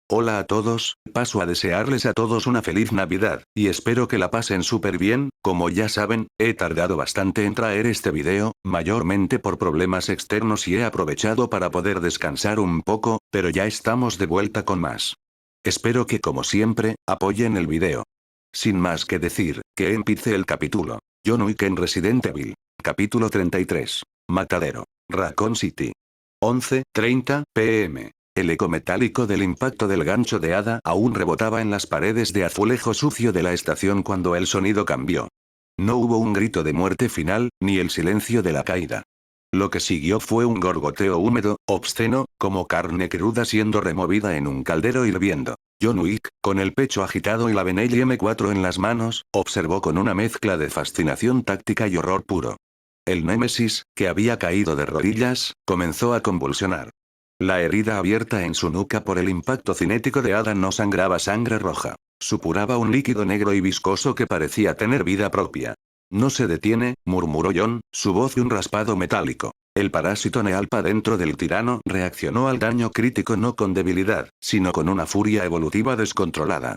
Hola a todos, paso a desearles a todos una feliz Navidad, y espero que la pasen súper bien. Como ya saben, he tardado bastante en traer este video, mayormente por problemas externos y he aprovechado para poder descansar un poco, pero ya estamos de vuelta con más. Espero que como siempre, apoyen el video. Sin más que decir, que empiece el capítulo. John Wick en Resident Evil. Capítulo 33. Matadero. Raccoon City. 11:30 p.m. El eco metálico del impacto del gancho de hada aún rebotaba en las paredes de azulejo sucio de la estación cuando el sonido cambió. No hubo un grito de muerte final, ni el silencio de la caída. Lo que siguió fue un gorgoteo húmedo, obsceno, como carne cruda siendo removida en un caldero hirviendo. John Wick, con el pecho agitado y la Benelli M4 en las manos, observó con una mezcla de fascinación táctica y horror puro. El Némesis, que había caído de rodillas, comenzó a convulsionar. La herida abierta en su nuca por el impacto cinético de Ada no sangraba sangre roja. Supuraba un líquido negro y viscoso que parecía tener vida propia. No se detiene, murmuró John, su voz un raspado metálico. El parásito Nealpa dentro del tirano reaccionó al daño crítico no con debilidad, sino con una furia evolutiva descontrolada.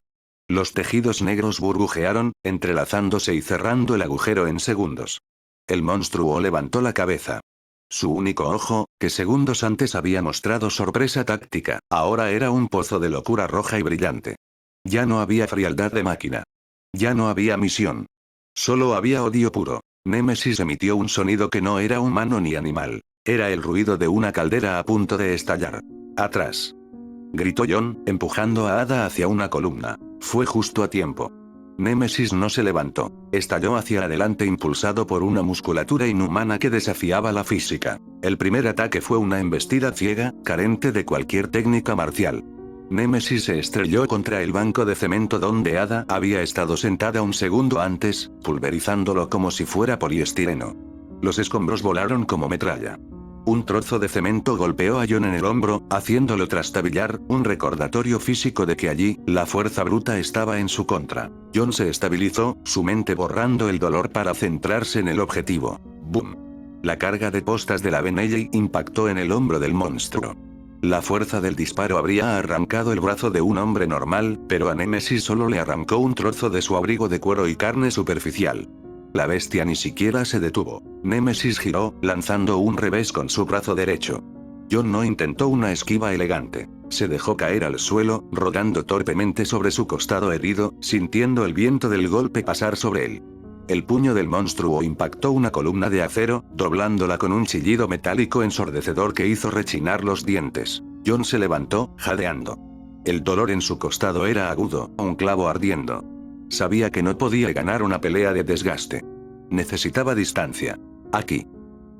Los tejidos negros burbujearon, entrelazándose y cerrando el agujero en segundos. El monstruo levantó la cabeza. Su único ojo, que segundos antes había mostrado sorpresa táctica, ahora era un pozo de locura roja y brillante. Ya no había frialdad de máquina. Ya no había misión. Solo había odio puro. Némesis emitió un sonido que no era humano ni animal. Era el ruido de una caldera a punto de estallar. ¡Atrás! Gritó John, empujando a Ada hacia una columna. Fue justo a tiempo. Némesis no se levantó. Estalló hacia adelante impulsado por una musculatura inhumana que desafiaba la física. El primer ataque fue una embestida ciega, carente de cualquier técnica marcial. Némesis se estrelló contra el banco de cemento donde Ada había estado sentada un segundo antes, pulverizándolo como si fuera poliestireno. Los escombros volaron como metralla. Un trozo de cemento golpeó a John en el hombro, haciéndolo trastabillar, un recordatorio físico de que allí, la fuerza bruta estaba en su contra. John se estabilizó, su mente borrando el dolor para centrarse en el objetivo. ¡Bum! La carga de postas de la Benelli impactó en el hombro del monstruo. La fuerza del disparo habría arrancado el brazo de un hombre normal, pero a Némesis solo le arrancó un trozo de su abrigo de cuero y carne superficial. La bestia ni siquiera se detuvo. Némesis giró, lanzando un revés con su brazo derecho. John no intentó una esquiva elegante. Se dejó caer al suelo, rodando torpemente sobre su costado herido, sintiendo el viento del golpe pasar sobre él. El puño del monstruo impactó una columna de acero, doblándola con un chillido metálico ensordecedor que hizo rechinar los dientes. John se levantó, jadeando. El dolor en su costado era agudo, un clavo ardiendo. Sabía que no podía ganar una pelea de desgaste. Necesitaba distancia. Aquí.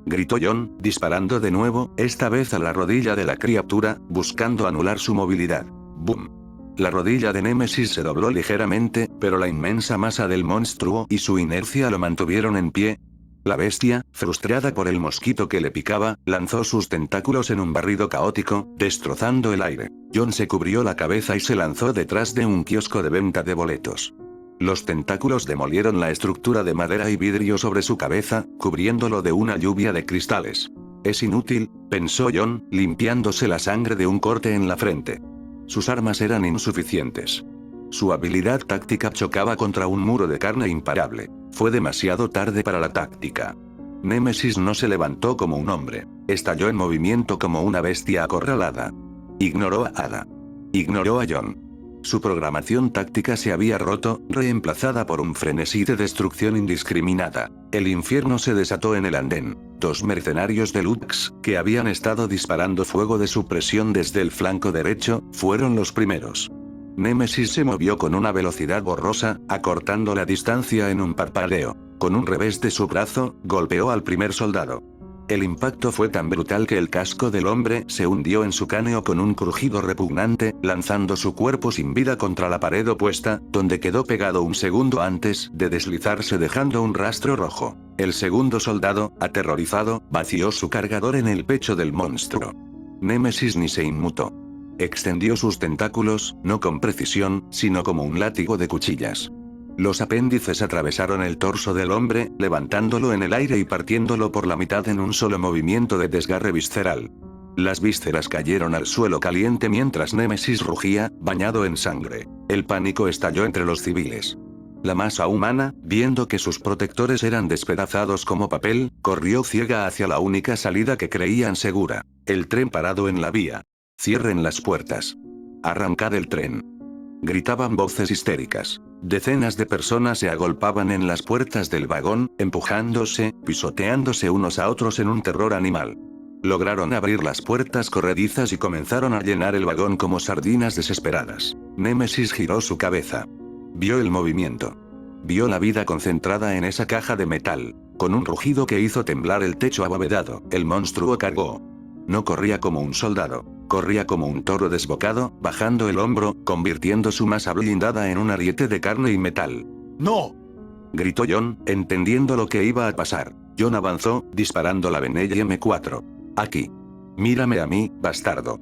Gritó John, disparando de nuevo, esta vez a la rodilla de la criatura, buscando anular su movilidad. ¡Bum! La rodilla de Némesis se dobló ligeramente, pero la inmensa masa del monstruo y su inercia lo mantuvieron en pie. La bestia, frustrada por el mosquito que le picaba, lanzó sus tentáculos en un barrido caótico, destrozando el aire. John se cubrió la cabeza y se lanzó detrás de un kiosco de venta de boletos. Los tentáculos demolieron la estructura de madera y vidrio sobre su cabeza, cubriéndolo de una lluvia de cristales. Es inútil, pensó John, limpiándose la sangre de un corte en la frente. Sus armas eran insuficientes. Su habilidad táctica chocaba contra un muro de carne imparable. Fue demasiado tarde para la táctica. Némesis no se levantó como un hombre. Estalló en movimiento como una bestia acorralada. Ignoró a Ada. Ignoró a John. Su programación táctica se había roto, reemplazada por un frenesí de destrucción indiscriminada. El infierno se desató en el andén. Dos mercenarios de Lux, que habían estado disparando fuego de supresión desde el flanco derecho, fueron los primeros. Némesis se movió con una velocidad borrosa, acortando la distancia en un parpadeo. Con un revés de su brazo, golpeó al primer soldado. El impacto fue tan brutal que el casco del hombre se hundió en su cráneo con un crujido repugnante, lanzando su cuerpo sin vida contra la pared opuesta, donde quedó pegado un segundo antes de deslizarse dejando un rastro rojo. El segundo soldado, aterrorizado, vació su cargador en el pecho del monstruo. Némesis ni se inmutó. Extendió sus tentáculos, no con precisión, sino como un látigo de cuchillas. Los apéndices atravesaron el torso del hombre, levantándolo en el aire y partiéndolo por la mitad en un solo movimiento de desgarre visceral. Las vísceras cayeron al suelo caliente mientras Némesis rugía, bañado en sangre. El pánico estalló entre los civiles. La masa humana, viendo que sus protectores eran despedazados como papel, corrió ciega hacia la única salida que creían segura. El tren parado en la vía. Cierren las puertas. Arrancad el tren. Gritaban voces histéricas. Decenas de personas se agolpaban en las puertas del vagón, empujándose, pisoteándose unos a otros en un terror animal. Lograron abrir las puertas corredizas y comenzaron a llenar el vagón como sardinas desesperadas. Némesis giró su cabeza. Vio el movimiento. Vio la vida concentrada en esa caja de metal. Con un rugido que hizo temblar el techo abovedado, el monstruo cargó. No corría como un soldado. Corría como un toro desbocado, bajando el hombro, convirtiendo su masa blindada en un ariete de carne y metal. ¡No! Gritó John, entendiendo lo que iba a pasar. John avanzó, disparando la Benelli M4. Aquí. Mírame a mí, bastardo.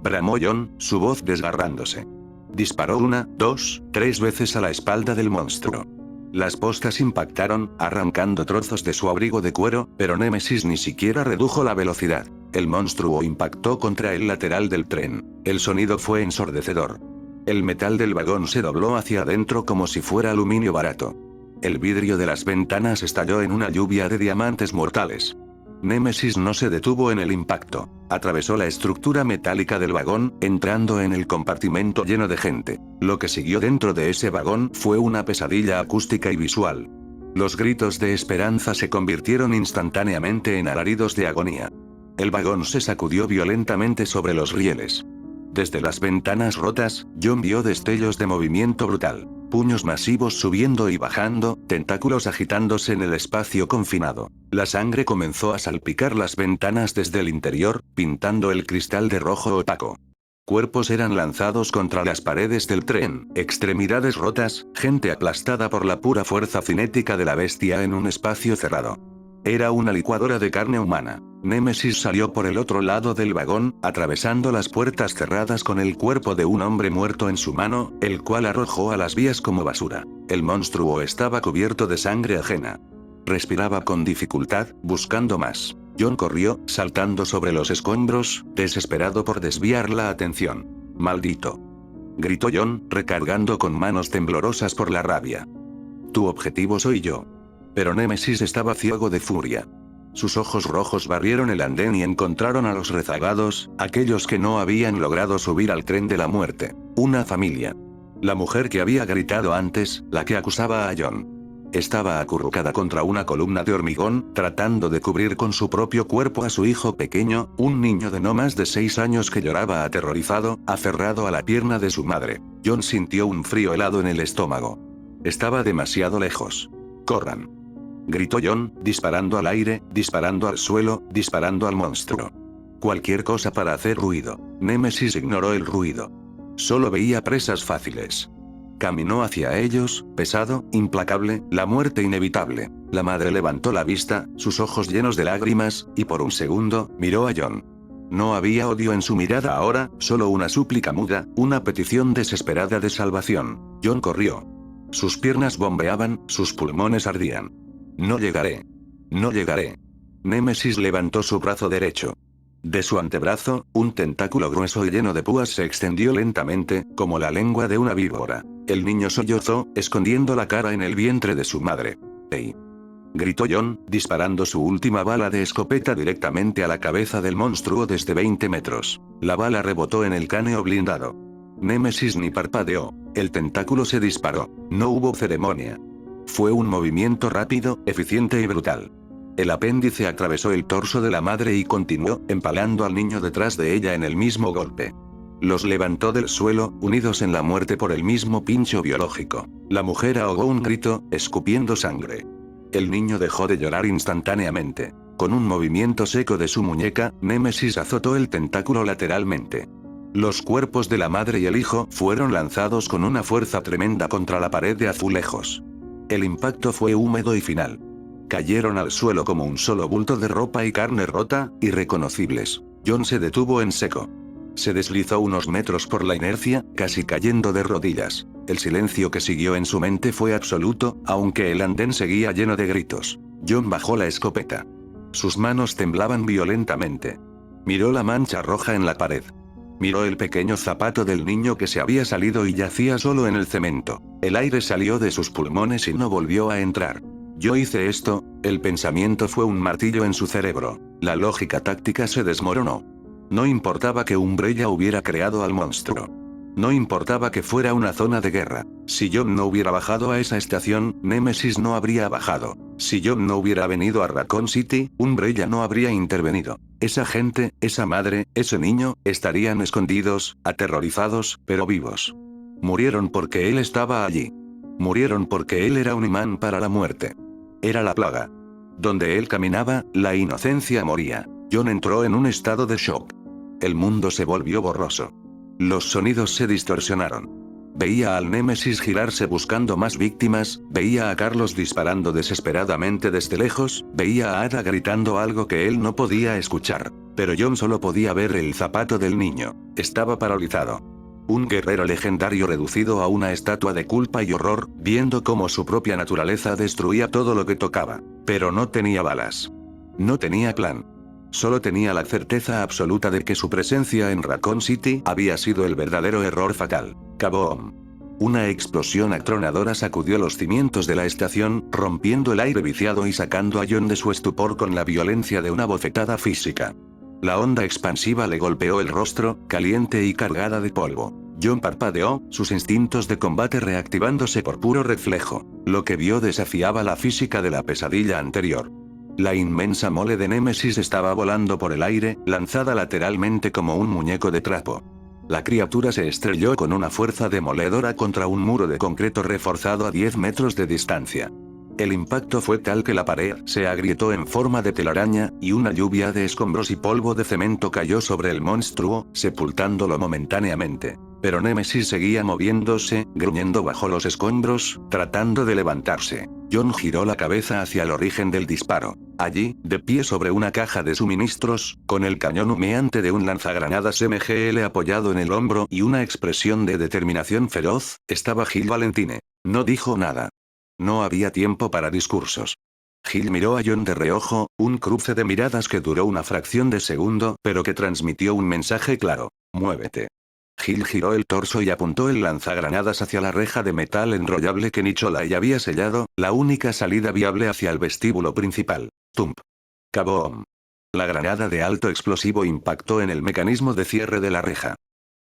Bramó John, su voz desgarrándose. Disparó 1, 2, 3 veces a la espalda del monstruo. Las postas impactaron, arrancando trozos de su abrigo de cuero, pero Némesis ni siquiera redujo la velocidad. El monstruo impactó contra el lateral del tren. El sonido fue ensordecedor. El metal del vagón se dobló hacia adentro como si fuera aluminio barato. El vidrio de las ventanas estalló en una lluvia de diamantes mortales. Némesis no se detuvo en el impacto. Atravesó la estructura metálica del vagón, entrando en el compartimento lleno de gente. Lo que siguió dentro de ese vagón fue una pesadilla acústica y visual. Los gritos de esperanza se convirtieron instantáneamente en alaridos de agonía. El vagón se sacudió violentamente sobre los rieles. Desde las ventanas rotas, John vio destellos de movimiento brutal. Puños masivos subiendo y bajando, tentáculos agitándose en el espacio confinado. La sangre comenzó a salpicar las ventanas desde el interior, pintando el cristal de rojo opaco. Cuerpos eran lanzados contra las paredes del tren, extremidades rotas, gente aplastada por la pura fuerza cinética de la bestia en un espacio cerrado. Era una licuadora de carne humana. Némesis salió por el otro lado del vagón, atravesando las puertas cerradas con el cuerpo de un hombre muerto en su mano, el cual arrojó a las vías como basura. El monstruo estaba cubierto de sangre ajena. Respiraba con dificultad, buscando más. John corrió, saltando sobre los escombros, desesperado por desviar la atención. ¡Maldito!, gritó John, recargando con manos temblorosas por la rabia. Tu objetivo soy yo. Pero Némesis estaba ciego de furia. Sus ojos rojos barrieron el andén y encontraron a los rezagados, aquellos que no habían logrado subir al tren de la muerte. Una familia. La mujer que había gritado antes, la que acusaba a John. Estaba acurrucada contra una columna de hormigón, tratando de cubrir con su propio cuerpo a su hijo pequeño, un niño de no más de 6 años que lloraba aterrorizado, aferrado a la pierna de su madre. John sintió un frío helado en el estómago. Estaba demasiado lejos. ¡Corran!, gritó John, disparando al aire, disparando al suelo, disparando al monstruo. Cualquier cosa para hacer ruido. Némesis ignoró el ruido. Solo veía presas fáciles. Caminó hacia ellos, pesado, implacable, la muerte inevitable. La madre levantó la vista, sus ojos llenos de lágrimas, y por un segundo, miró a John. No había odio en su mirada ahora, solo una súplica muda, una petición desesperada de salvación. John corrió. Sus piernas bombeaban, sus pulmones ardían. No llegaré. No llegaré. Némesis levantó su brazo derecho. De su antebrazo, un tentáculo grueso y lleno de púas se extendió lentamente, como la lengua de una víbora. El niño sollozó, escondiendo la cara en el vientre de su madre. ¡Ey!, gritó John, disparando su última bala de escopeta directamente a la cabeza del monstruo desde 20 metros. La bala rebotó en el cráneo blindado. Némesis ni parpadeó. El tentáculo se disparó. No hubo ceremonia. Fue un movimiento rápido, eficiente y brutal. El apéndice atravesó el torso de la madre y continuó, empalando al niño detrás de ella en el mismo golpe. Los levantó del suelo, unidos en la muerte por el mismo pincho biológico. La mujer ahogó un grito, escupiendo sangre. El niño dejó de llorar instantáneamente. Con un movimiento seco de su muñeca, Némesis azotó el tentáculo lateralmente. Los cuerpos de la madre y el hijo fueron lanzados con una fuerza tremenda contra la pared de azulejos. El impacto fue húmedo y final. Cayeron al suelo como un solo bulto de ropa y carne rota, irreconocibles. John se detuvo en seco. Se deslizó unos metros por la inercia, casi cayendo de rodillas. El silencio que siguió en su mente fue absoluto, aunque el andén seguía lleno de gritos. John bajó la escopeta. Sus manos temblaban violentamente. Miró la mancha roja en la pared. Miró el pequeño zapato del niño que se había salido y yacía solo en el cemento. El aire salió de sus pulmones y no volvió a entrar. Yo hice esto, el pensamiento fue un martillo en su cerebro. La lógica táctica se desmoronó. No importaba que Umbrella hubiera creado al monstruo. No importaba que fuera una zona de guerra. Si John no hubiera bajado a esa estación, Némesis no habría bajado. Si John no hubiera venido a Raccoon City, Umbrella no habría intervenido. Esa gente, esa madre, ese niño, estarían escondidos, aterrorizados, pero vivos. Murieron porque él estaba allí. Murieron porque él era un imán para la muerte. Era la plaga. Donde él caminaba, la inocencia moría. John entró en un estado de shock. El mundo se volvió borroso. Los sonidos se distorsionaron. Veía al Némesis girarse buscando más víctimas, veía a Carlos disparando desesperadamente desde lejos, veía a Ada gritando algo que él no podía escuchar. Pero John solo podía ver el zapato del niño. Estaba paralizado. Un guerrero legendario reducido a una estatua de culpa y horror, viendo cómo su propia naturaleza destruía todo lo que tocaba. Pero no tenía balas. No tenía plan. Solo tenía la certeza absoluta de que su presencia en Raccoon City había sido el verdadero error fatal. ¡Kaboom! Una explosión atronadora sacudió los cimientos de la estación, rompiendo el aire viciado y sacando a John de su estupor con la violencia de una bofetada física. La onda expansiva le golpeó el rostro, caliente y cargada de polvo. John parpadeó, sus instintos de combate reactivándose por puro reflejo. Lo que vio desafiaba la física de la pesadilla anterior. La inmensa mole de Némesis estaba volando por el aire, lanzada lateralmente como un muñeco de trapo. La criatura se estrelló con una fuerza demoledora contra un muro de concreto reforzado a 10 metros de distancia. El impacto fue tal que la pared se agrietó en forma de telaraña, y una lluvia de escombros y polvo de cemento cayó sobre el monstruo, sepultándolo momentáneamente. Pero Némesis seguía moviéndose, gruñendo bajo los escombros, tratando de levantarse. John giró la cabeza hacia el origen del disparo. Allí, de pie sobre una caja de suministros, con el cañón humeante de un lanzagranadas MGL apoyado en el hombro y una expresión de determinación feroz, estaba Gil Valentine. No dijo nada. No había tiempo para discursos. Gil miró a John de reojo, un cruce de miradas que duró una fracción de segundo, pero que transmitió un mensaje claro. Muévete. Gil giró el torso y apuntó el lanzagranadas hacia la reja de metal enrollable que Nicholai había sellado, la única salida viable hacia el vestíbulo principal. ¡Tump! ¡Kaboom! La granada de alto explosivo impactó en el mecanismo de cierre de la reja.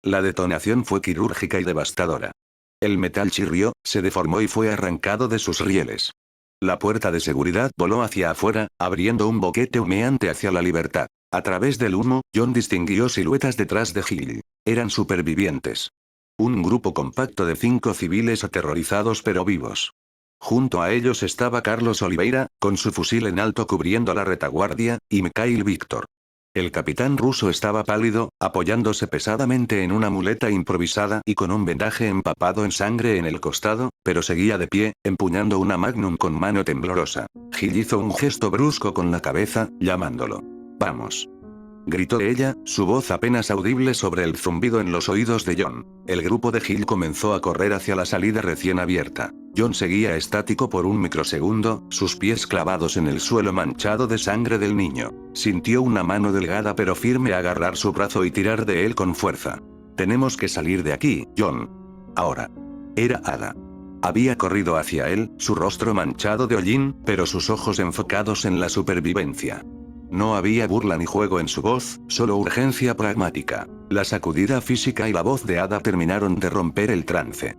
La detonación fue quirúrgica y devastadora. El metal chirrió, se deformó y fue arrancado de sus rieles. La puerta de seguridad voló hacia afuera, abriendo un boquete humeante hacia la libertad. A través del humo, John distinguió siluetas detrás de Gil. Eran supervivientes. Un grupo compacto de 5 civiles aterrorizados pero vivos. Junto a ellos estaba Carlos Oliveira, con su fusil en alto cubriendo la retaguardia, y Mikhail Víctor. El capitán ruso estaba pálido, apoyándose pesadamente en una muleta improvisada y con un vendaje empapado en sangre en el costado, pero seguía de pie, empuñando una Magnum con mano temblorosa. Gil hizo un gesto brusco con la cabeza, llamándolo. «Vamos», gritó ella, su voz apenas audible sobre el zumbido en los oídos de John. El grupo de Gil comenzó a correr hacia la salida recién abierta. John seguía estático por un microsegundo, sus pies clavados en el suelo manchado de sangre del niño. Sintió una mano delgada pero firme agarrar su brazo y tirar de él con fuerza. «Tenemos que salir de aquí, John. Ahora». Era Ada. Había corrido hacia él, su rostro manchado de hollín, pero sus ojos enfocados en la supervivencia. No había burla ni juego en su voz, solo urgencia pragmática. La sacudida física y la voz de Ada terminaron de romper el trance.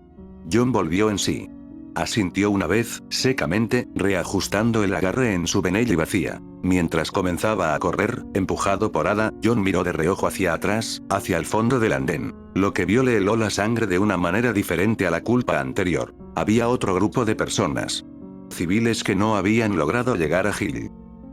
John volvió en sí. Asintió una vez, secamente, reajustando el agarre en su Benelli vacía. Mientras comenzaba a correr, empujado por Ada, John miró de reojo hacia atrás, hacia el fondo del andén. Lo que vio le heló la sangre de una manera diferente a la culpa anterior. Había otro grupo de personas. Civiles que no habían logrado llegar a Gil.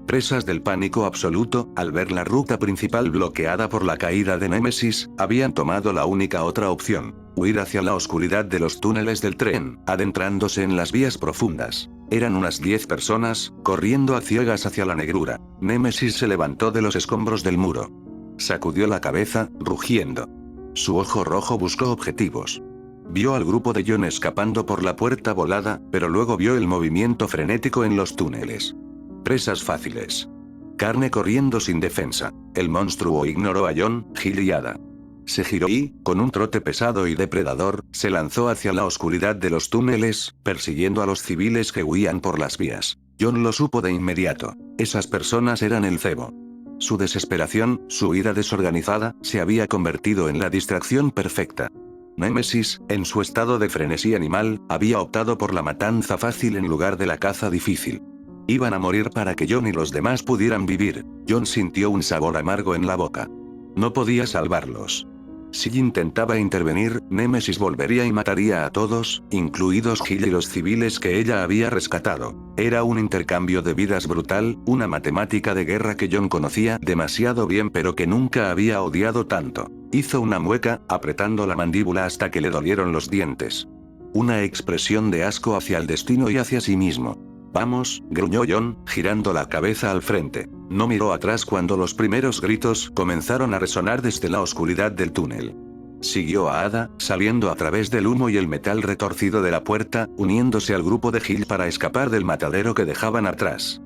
Presas del pánico absoluto, al ver la ruta principal bloqueada por la caída de Némesis, habían tomado la única otra opción: huir hacia la oscuridad de los túneles del tren, adentrándose en las vías profundas. Eran unas 10 personas, corriendo a ciegas hacia la negrura. Némesis se levantó de los escombros del muro. Sacudió la cabeza, rugiendo. Su ojo rojo buscó objetivos. Vio al grupo de John escapando por la puerta volada, pero luego vio el movimiento frenético en los túneles. Presas fáciles. Carne corriendo sin defensa. El monstruo ignoró a John, Gil y Ada. Se giró y, con un trote pesado y depredador, se lanzó hacia la oscuridad de los túneles, persiguiendo a los civiles que huían por las vías. John lo supo de inmediato. Esas personas eran el cebo. Su desesperación, su ira desorganizada, se había convertido en la distracción perfecta. Némesis, en su estado de frenesí animal, había optado por la matanza fácil en lugar de la caza difícil. Iban a morir para que John y los demás pudieran vivir. John sintió un sabor amargo en la boca. No podía salvarlos. Si intentaba intervenir, Némesis volvería y mataría a todos, incluidos Gil y los civiles que ella había rescatado. Era un intercambio de vidas brutal, una matemática de guerra que John conocía demasiado bien pero que nunca había odiado tanto. Hizo una mueca, apretando la mandíbula hasta que le dolieron los dientes. Una expresión de asco hacia el destino y hacia sí mismo. Vamos, gruñó John, girando la cabeza al frente. No miró atrás cuando los primeros gritos comenzaron a resonar desde la oscuridad del túnel. Siguió a Ada, saliendo a través del humo y el metal retorcido de la puerta, uniéndose al grupo de Gil para escapar del matadero que dejaban atrás.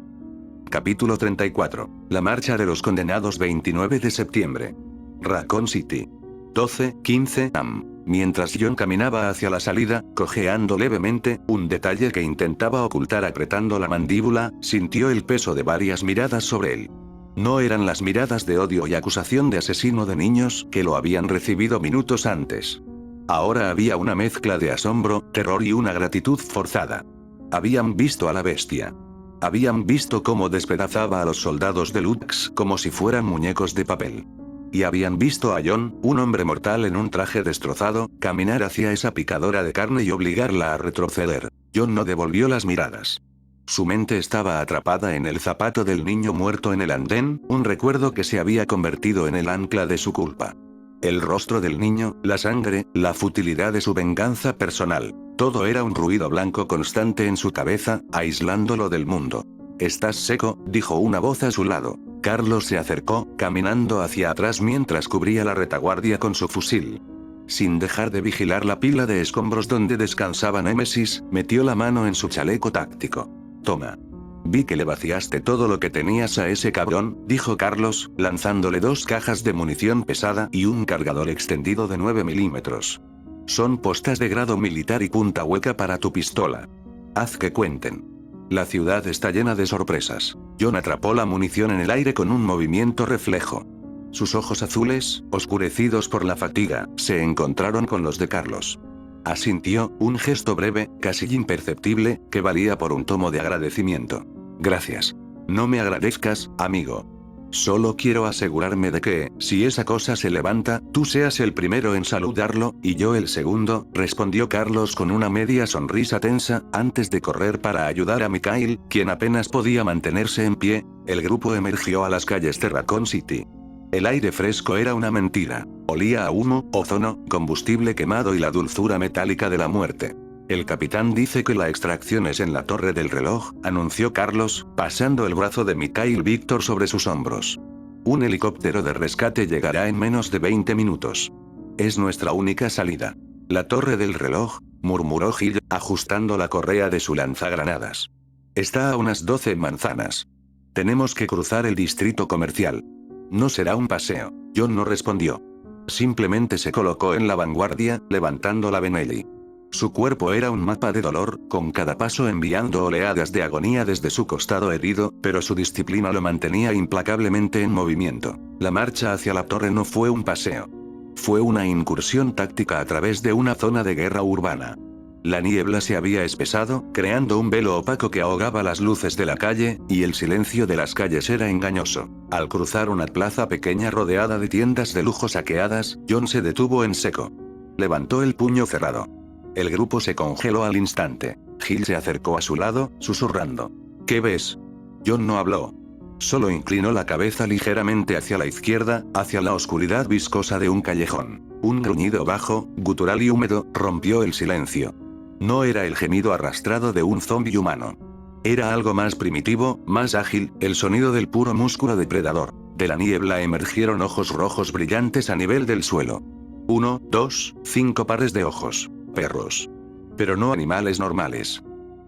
Capítulo 34. La marcha de los condenados 29 de septiembre. Raccoon City. 12:15 am. Mientras John caminaba hacia la salida, cojeando levemente, un detalle que intentaba ocultar apretando la mandíbula, sintió el peso de varias miradas sobre él. No eran las miradas de odio y acusación de asesino de niños que lo habían recibido minutos antes. Ahora había una mezcla de asombro, terror y una gratitud forzada. Habían visto a la bestia. Habían visto cómo despedazaba a los soldados de Lux como si fueran muñecos de papel. Y habían visto a John, un hombre mortal en un traje destrozado, caminar hacia esa picadora de carne y obligarla a retroceder. John no devolvió las miradas. Su mente estaba atrapada en el zapato del niño muerto en el andén, un recuerdo que se había convertido en el ancla de su culpa. El rostro del niño, la sangre, la futilidad de su venganza personal. Todo era un ruido blanco constante en su cabeza, aislándolo del mundo. «Estás seco», dijo una voz a su lado. Carlos se acercó, caminando hacia atrás mientras cubría la retaguardia con su fusil. Sin dejar de vigilar la pila de escombros donde descansaba Némesis, metió la mano en su chaleco táctico. «Toma. Vi que le vaciaste todo lo que tenías a ese cabrón», dijo Carlos, lanzándole 2 cajas de munición pesada y un cargador extendido de 9 milímetros. «Son postas de grado militar y punta hueca para tu pistola. Haz que cuenten. La ciudad está llena de sorpresas». John atrapó la munición en el aire con un movimiento reflejo. Sus ojos azules, oscurecidos por la fatiga, se encontraron con los de Carlos. Asintió, un gesto breve, casi imperceptible, que valía por un tomo de agradecimiento. «Gracias. No me agradezcas, amigo. Solo quiero asegurarme de que, si esa cosa se levanta, tú seas el primero en saludarlo, y yo el segundo», respondió Carlos con una media sonrisa tensa, antes de correr para ayudar a Mikhail, quien apenas podía mantenerse en pie. El grupo emergió a las calles de Raccoon City. El aire fresco era una mentira. Olía a humo, ozono, combustible quemado y la dulzura metálica de la muerte. «El capitán dice que la extracción es en la torre del reloj», anunció Carlos, pasando el brazo de Mikhail Víctor sobre sus hombros. «Un helicóptero de rescate llegará en menos de 20 minutos. Es nuestra única salida». «La torre del reloj», murmuró Gil, ajustando la correa de su lanzagranadas. «Está a unas 12 manzanas. Tenemos que cruzar el distrito comercial». «No será un paseo». John no respondió. Simplemente se colocó en la vanguardia, levantando la Benelli. Su cuerpo era un mapa de dolor, con cada paso enviando oleadas de agonía desde su costado herido, pero su disciplina lo mantenía implacablemente en movimiento. La marcha hacia la torre no fue un paseo. Fue una incursión táctica a través de una zona de guerra urbana. La niebla se había espesado, creando un velo opaco que ahogaba las luces de la calle, y el silencio de las calles era engañoso. Al cruzar una plaza pequeña rodeada de tiendas de lujo saqueadas, John se detuvo en seco. Levantó el puño cerrado. El grupo se congeló al instante. Gil se acercó a su lado, susurrando. «¿Qué ves?» John no habló. Solo inclinó la cabeza ligeramente hacia la izquierda, hacia la oscuridad viscosa de un callejón. Un gruñido bajo, gutural y húmedo, rompió el silencio. No era el gemido arrastrado de un zombi humano. Era algo más primitivo, más ágil, el sonido del puro músculo depredador. De la niebla emergieron ojos rojos brillantes a nivel del suelo. 1, 2, 5 pares de ojos. Perros. Pero no animales normales.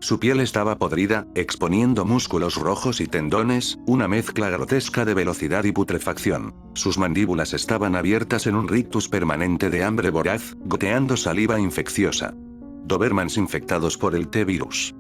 Su piel estaba podrida, exponiendo músculos rojos y tendones, una mezcla grotesca de velocidad y putrefacción. Sus mandíbulas estaban abiertas en un rictus permanente de hambre voraz, goteando saliva infecciosa. Dobermans infectados por el T-virus.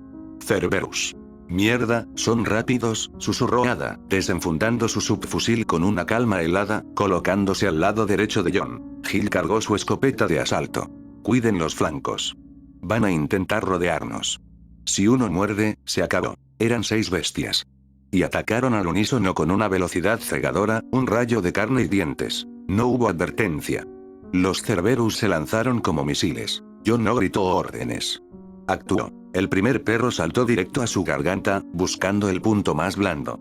Cerberus. Mierda, son rápidos, susurró Ada, desenfundando su subfusil con una calma helada, colocándose al lado derecho de John. Gil cargó su escopeta de asalto. Cuiden los flancos. Van a intentar rodearnos. Si uno muerde, se acabó. Eran 6 bestias. Y atacaron al unísono con una velocidad cegadora, un rayo de carne y dientes. No hubo advertencia. Los Cerberus se lanzaron como misiles. John no gritó órdenes. Actuó. El primer perro saltó directo a su garganta, buscando el punto más blando.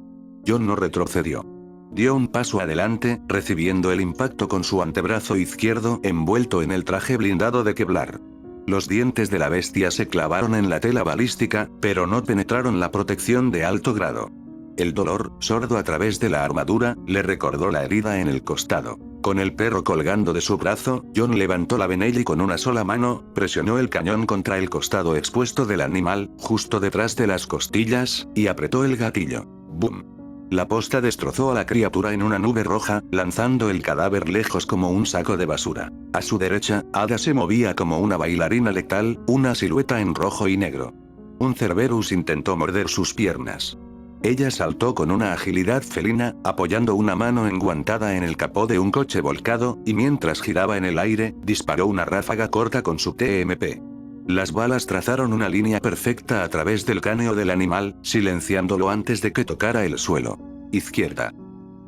John no retrocedió. Dio un paso adelante, recibiendo el impacto con su antebrazo izquierdo envuelto en el traje blindado de Kevlar. Los dientes de la bestia se clavaron en la tela balística, pero no penetraron la protección de alto grado. El dolor, sordo a través de la armadura, le recordó la herida en el costado. Con el perro colgando de su brazo, John levantó la Benelli y con una sola mano, presionó el cañón contra el costado expuesto del animal, justo detrás de las costillas, y apretó el gatillo. ¡Bum! La posta destrozó a la criatura en una nube roja, lanzando el cadáver lejos como un saco de basura. A su derecha, Ada se movía como una bailarina letal, una silueta en rojo y negro. Un Cerberus intentó morder sus piernas. Ella saltó con una agilidad felina, apoyando una mano enguantada en el capó de un coche volcado, y mientras giraba en el aire, disparó una ráfaga corta con su TMP. Las balas trazaron una línea perfecta a través del cráneo del animal, silenciándolo antes de que tocara el suelo. Izquierda.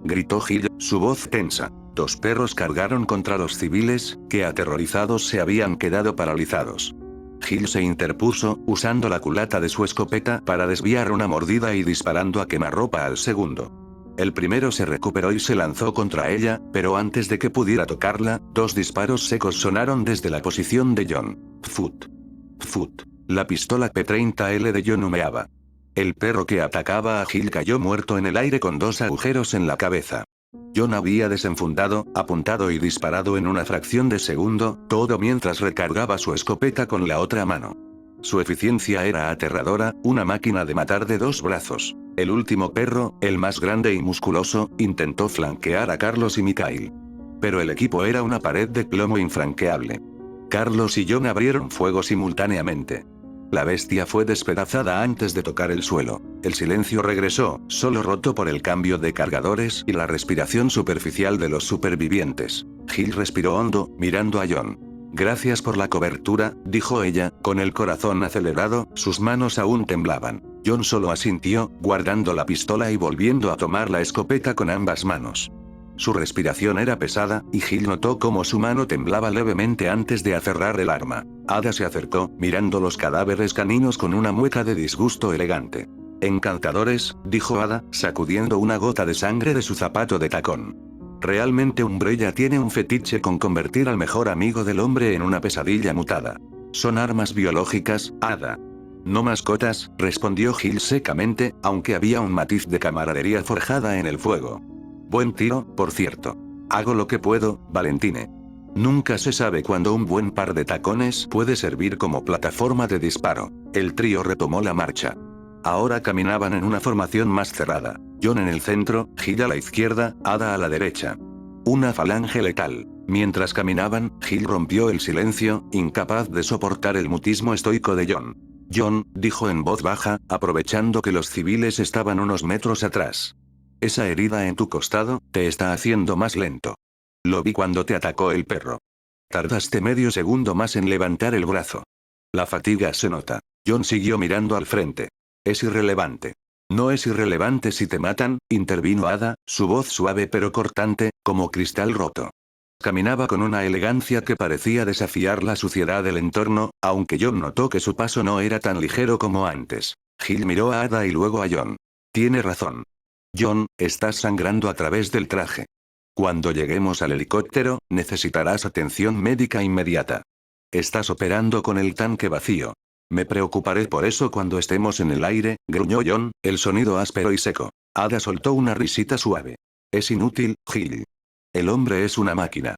Gritó Gil, su voz tensa. 2 perros cargaron contra los civiles, que aterrorizados se habían quedado paralizados. Gil se interpuso, usando la culata de su escopeta para desviar una mordida y disparando a quemarropa al segundo. El primero se recuperó y se lanzó contra ella, pero antes de que pudiera tocarla, 2 disparos secos sonaron desde la posición de John. Fut. Fut. La pistola P-30L de John humeaba. El perro que atacaba a Gil cayó muerto en el aire con 2 agujeros en la cabeza. John había desenfundado, apuntado y disparado en una fracción de segundo, todo mientras recargaba su escopeta con la otra mano. Su eficiencia era aterradora, una máquina de matar de 2 brazos. El último perro, el más grande y musculoso, intentó flanquear a Carlos y Mikhail. Pero el equipo era una pared de plomo infranqueable. Carlos y John abrieron fuego simultáneamente. La bestia fue despedazada antes de tocar el suelo. El silencio regresó, solo roto por el cambio de cargadores y la respiración superficial de los supervivientes. Gil respiró hondo, mirando a John. Gracias por la cobertura, dijo ella, con el corazón acelerado, sus manos aún temblaban. John solo asintió, guardando la pistola y volviendo a tomar la escopeta con ambas manos. Su respiración era pesada, y Gil notó cómo su mano temblaba levemente antes de aferrar el arma. Ada se acercó, mirando los cadáveres caninos con una mueca de disgusto elegante. Encantadores, dijo Ada, sacudiendo una gota de sangre de su zapato de tacón. Realmente Umbrella tiene un fetiche con convertir al mejor amigo del hombre en una pesadilla mutada. Son armas biológicas, Ada. No mascotas, respondió Gil secamente, aunque había un matiz de camaradería forjada en el fuego. Buen tiro, por cierto. Hago lo que puedo, Valentine. Nunca se sabe cuándo un buen par de tacones puede servir como plataforma de disparo. El trío retomó la marcha. Ahora caminaban en una formación más cerrada. John en el centro, Gil a la izquierda, Ada a la derecha. Una falange letal. Mientras caminaban, Gil rompió el silencio, incapaz de soportar el mutismo estoico de John. John, dijo en voz baja, aprovechando que los civiles estaban unos metros atrás. Esa herida en tu costado, te está haciendo más lento. Lo vi cuando te atacó el perro. Tardaste medio segundo más en levantar el brazo. La fatiga se nota. John siguió mirando al frente. Es irrelevante. No es irrelevante si te matan, intervino Ada, su voz suave pero cortante, como cristal roto. Caminaba con una elegancia que parecía desafiar la suciedad del entorno, aunque John notó que su paso no era tan ligero como antes. Gil miró a Ada y luego a John. Tiene razón. John, estás sangrando a través del traje. Cuando lleguemos al helicóptero, necesitarás atención médica inmediata. Estás operando con el tanque vacío. Me preocuparé por eso cuando estemos en el aire, gruñó John, el sonido áspero y seco. Ada soltó una risita suave. Es inútil, Gil. El hombre es una máquina.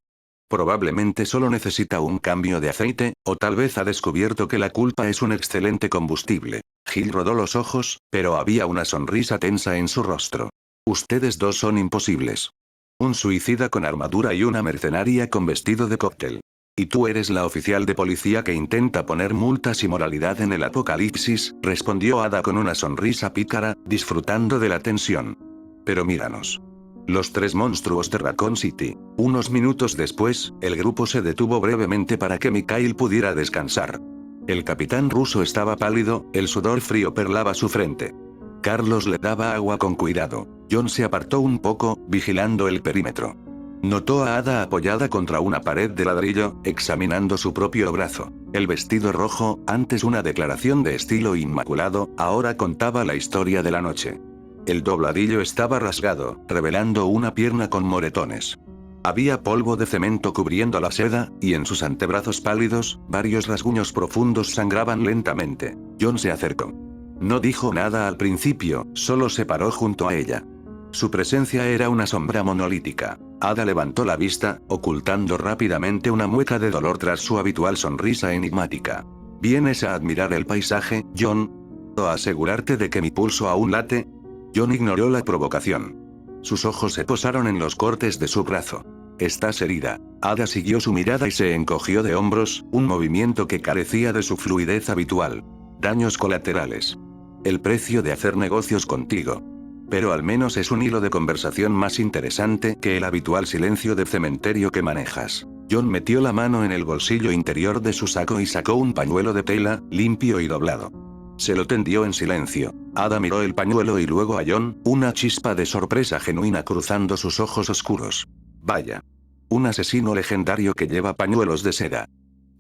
Probablemente solo necesita un cambio de aceite, o tal vez ha descubierto que la culpa es un excelente combustible. Gil rodó los ojos, pero había una sonrisa tensa en su rostro. Ustedes dos son imposibles. Un suicida con armadura y una mercenaria con vestido de cóctel. Y tú eres la oficial de policía que intenta poner multas y moralidad en el apocalipsis, respondió Ada con una sonrisa pícara, disfrutando de la tensión. Pero míranos. Los tres monstruos de Raccoon City. Unos minutos después, el grupo se detuvo brevemente para que Mikhail pudiera descansar. El capitán ruso estaba pálido, el sudor frío perlaba su frente. Carlos le daba agua con cuidado. John se apartó un poco, vigilando el perímetro. Notó a Ada apoyada contra una pared de ladrillo, examinando su propio brazo. El vestido rojo, antes una declaración de estilo inmaculado, ahora contaba la historia de la noche. El dobladillo estaba rasgado, revelando una pierna con moretones. Había polvo de cemento cubriendo la seda, y en sus antebrazos pálidos, varios rasguños profundos sangraban lentamente. John se acercó. No dijo nada al principio, solo se paró junto a ella. Su presencia era una sombra monolítica. Ada levantó la vista, ocultando rápidamente una mueca de dolor tras su habitual sonrisa enigmática. ¿Vienes a admirar el paisaje, John? ¿O a asegurarte de que mi pulso aún late? John ignoró la provocación. Sus ojos se posaron en los cortes de su brazo. Estás herida. Ada siguió su mirada y se encogió de hombros, un movimiento que carecía de su fluidez habitual. Daños colaterales. El precio de hacer negocios contigo. Pero al menos es un hilo de conversación más interesante que el habitual silencio de cementerio que manejas. John metió la mano en el bolsillo interior de su saco y sacó un pañuelo de tela, limpio y doblado. Se lo tendió en silencio. Ada miró el pañuelo y luego a John, una chispa de sorpresa genuina cruzando sus ojos oscuros. Vaya. Un asesino legendario que lleva pañuelos de seda.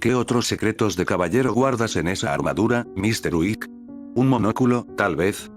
¿Qué otros secretos de caballero guardas en esa armadura, Mr. Wick? ¿Un monóculo, tal vez?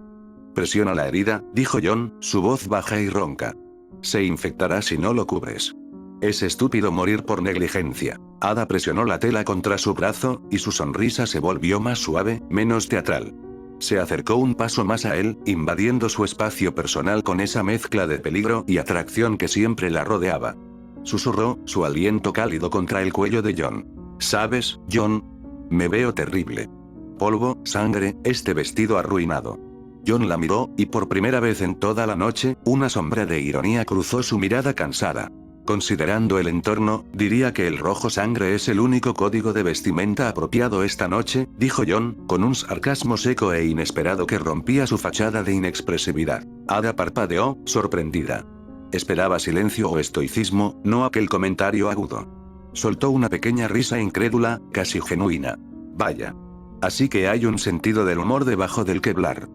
Presiona la herida, dijo John, su voz baja y ronca. Se infectará si no lo cubres. Es estúpido morir por negligencia. Ada presionó la tela contra su brazo, y su sonrisa se volvió más suave, menos teatral. Se acercó un paso más a él, invadiendo su espacio personal con esa mezcla de peligro y atracción que siempre la rodeaba. Susurró, su aliento cálido contra el cuello de John. ¿Sabes, John? Me veo terrible. Polvo, sangre, este vestido arruinado. John la miró, y por primera vez en toda la noche, una sombra de ironía cruzó su mirada cansada. Considerando el entorno, diría que el rojo sangre es el único código de vestimenta apropiado esta noche, dijo John, con un sarcasmo seco e inesperado que rompía su fachada de inexpresividad. Ada parpadeó, sorprendida. Esperaba silencio o estoicismo, no aquel comentario agudo. Soltó una pequeña risa incrédula, casi genuina. Vaya. Así que hay un sentido del humor debajo del Kevlar.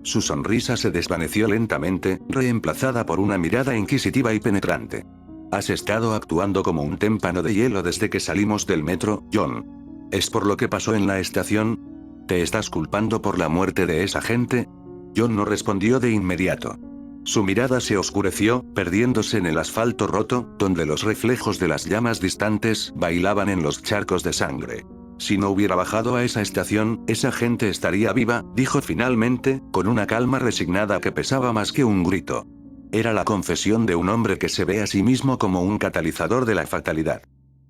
Su sonrisa se desvaneció lentamente, reemplazada por una mirada inquisitiva y penetrante. Has estado actuando como un témpano de hielo desde que salimos del metro, John. ¿Es por lo que pasó en la estación? ¿Te estás culpando por la muerte de esa gente? John no respondió de inmediato. Su mirada se oscureció, perdiéndose en el asfalto roto, donde los reflejos de las llamas distantes bailaban en los charcos de sangre. Si no hubiera bajado a esa estación, esa gente estaría viva, dijo finalmente, con una calma resignada que pesaba más que un grito. Era la confesión de un hombre que se ve a sí mismo como un catalizador de la fatalidad.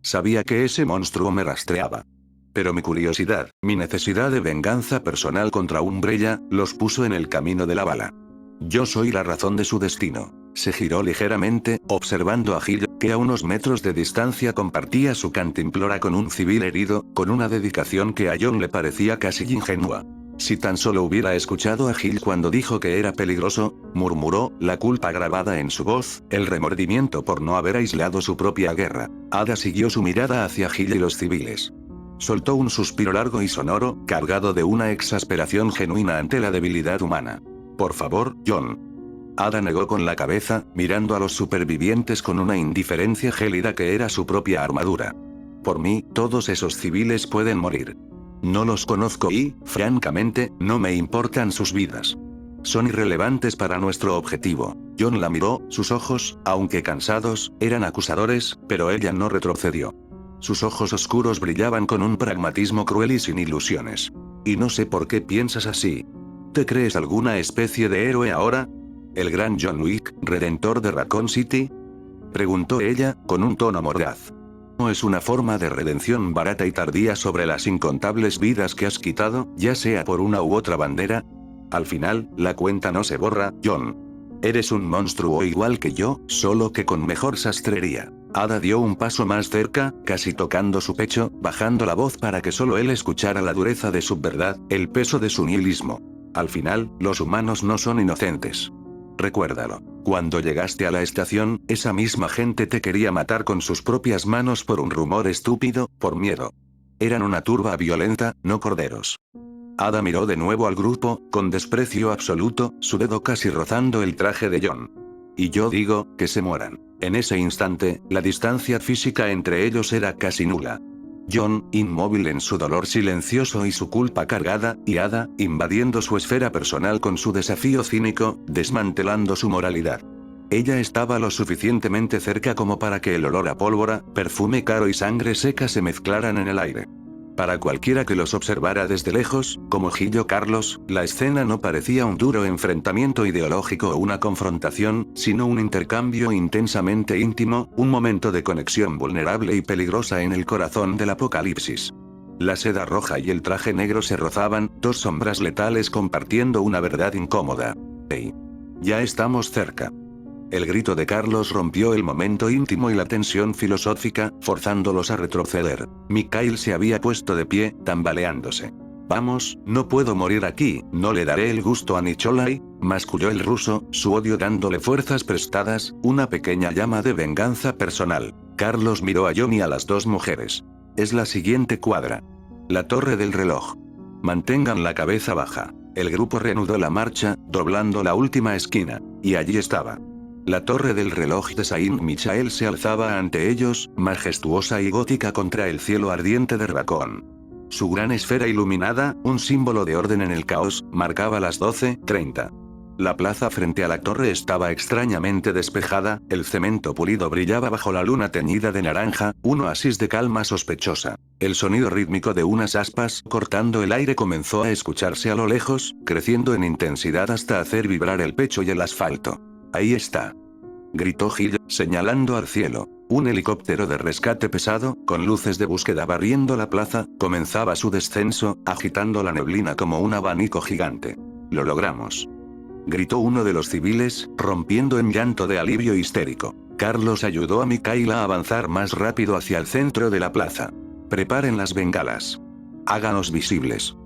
Sabía que ese monstruo me rastreaba. Pero mi curiosidad, mi necesidad de venganza personal contra Umbrella, los puso en el camino de la bala. Yo soy la razón de su destino. Se giró ligeramente, observando a Gil, que a unos metros de distancia compartía su cantimplora con un civil herido, con una dedicación que a John le parecía casi ingenua. Si tan solo hubiera escuchado a Gil cuando dijo que era peligroso, murmuró, la culpa grabada en su voz, el remordimiento por no haber aislado su propia guerra. Ada siguió su mirada hacia Gil y los civiles. Soltó un suspiro largo y sonoro, cargado de una exasperación genuina ante la debilidad humana. Por favor, John. Ada negó con la cabeza, mirando a los supervivientes con una indiferencia gélida que era su propia armadura. Por mí, todos esos civiles pueden morir. No los conozco y, francamente, no me importan sus vidas. Son irrelevantes para nuestro objetivo. John la miró, sus ojos, aunque cansados, eran acusadores, pero ella no retrocedió. Sus ojos oscuros brillaban con un pragmatismo cruel y sin ilusiones. Y no sé por qué piensas así. ¿Te crees alguna especie de héroe ahora? ¿El gran John Wick, redentor de Raccoon City? Preguntó ella, con un tono mordaz. No es una forma de redención barata y tardía sobre las incontables vidas que has quitado, ya sea por una u otra bandera. Al final, la cuenta no se borra, John. Eres un monstruo igual que yo, solo que con mejor sastrería. Ada dio un paso más cerca, casi tocando su pecho, bajando la voz para que solo él escuchara la dureza de su verdad, el peso de su nihilismo. Al final, los humanos no son inocentes. Recuérdalo. Cuando llegaste a la estación, esa misma gente te quería matar con sus propias manos por un rumor estúpido, por miedo. Eran una turba violenta, no corderos. Ada miró de nuevo al grupo, con desprecio absoluto, su dedo casi rozando el traje de John. Y yo digo, que se mueran. En ese instante, la distancia física entre ellos era casi nula. John, inmóvil en su dolor silencioso y su culpa cargada, y Ada, invadiendo su esfera personal con su desafío cínico, desmantelando su moralidad. Ella estaba lo suficientemente cerca como para que el olor a pólvora, perfume caro y sangre seca se mezclaran en el aire. Para cualquiera que los observara desde lejos, como Gillo Carlos, la escena no parecía un duro enfrentamiento ideológico o una confrontación, sino un intercambio intensamente íntimo, un momento de conexión vulnerable y peligrosa en el corazón del apocalipsis. La seda roja y el traje negro se rozaban, dos sombras letales compartiendo una verdad incómoda. ¡Hey! Ya estamos cerca. El grito de Carlos rompió el momento íntimo y la tensión filosófica, forzándolos a retroceder. Mikhail se había puesto de pie, tambaleándose. Vamos, no puedo morir aquí, no le daré el gusto a Nicholai, masculló el ruso, su odio dándole fuerzas prestadas, una pequeña llama de venganza personal. Carlos miró a John y a las dos mujeres. Es la siguiente cuadra. La torre del reloj. Mantengan la cabeza baja. El grupo reanudó la marcha, doblando la última esquina, y allí estaba. La torre del reloj de Saint-Michel se alzaba ante ellos, majestuosa y gótica contra el cielo ardiente de Raccoon. Su gran esfera iluminada, un símbolo de orden en el caos, marcaba las 12:30. La plaza frente a la torre estaba extrañamente despejada, el cemento pulido brillaba bajo la luna teñida de naranja, un oasis de calma sospechosa. El sonido rítmico de unas aspas cortando el aire comenzó a escucharse a lo lejos, creciendo en intensidad hasta hacer vibrar el pecho y el asfalto. Ahí está. Gritó Gil, señalando al cielo. Un helicóptero de rescate pesado, con luces de búsqueda barriendo la plaza, comenzaba su descenso, agitando la neblina como un abanico gigante. Lo logramos. Gritó uno de los civiles, rompiendo en llanto de alivio histérico. Carlos ayudó a Mikhail a avanzar más rápido hacia el centro de la plaza. Preparen las bengalas. Háganos visibles.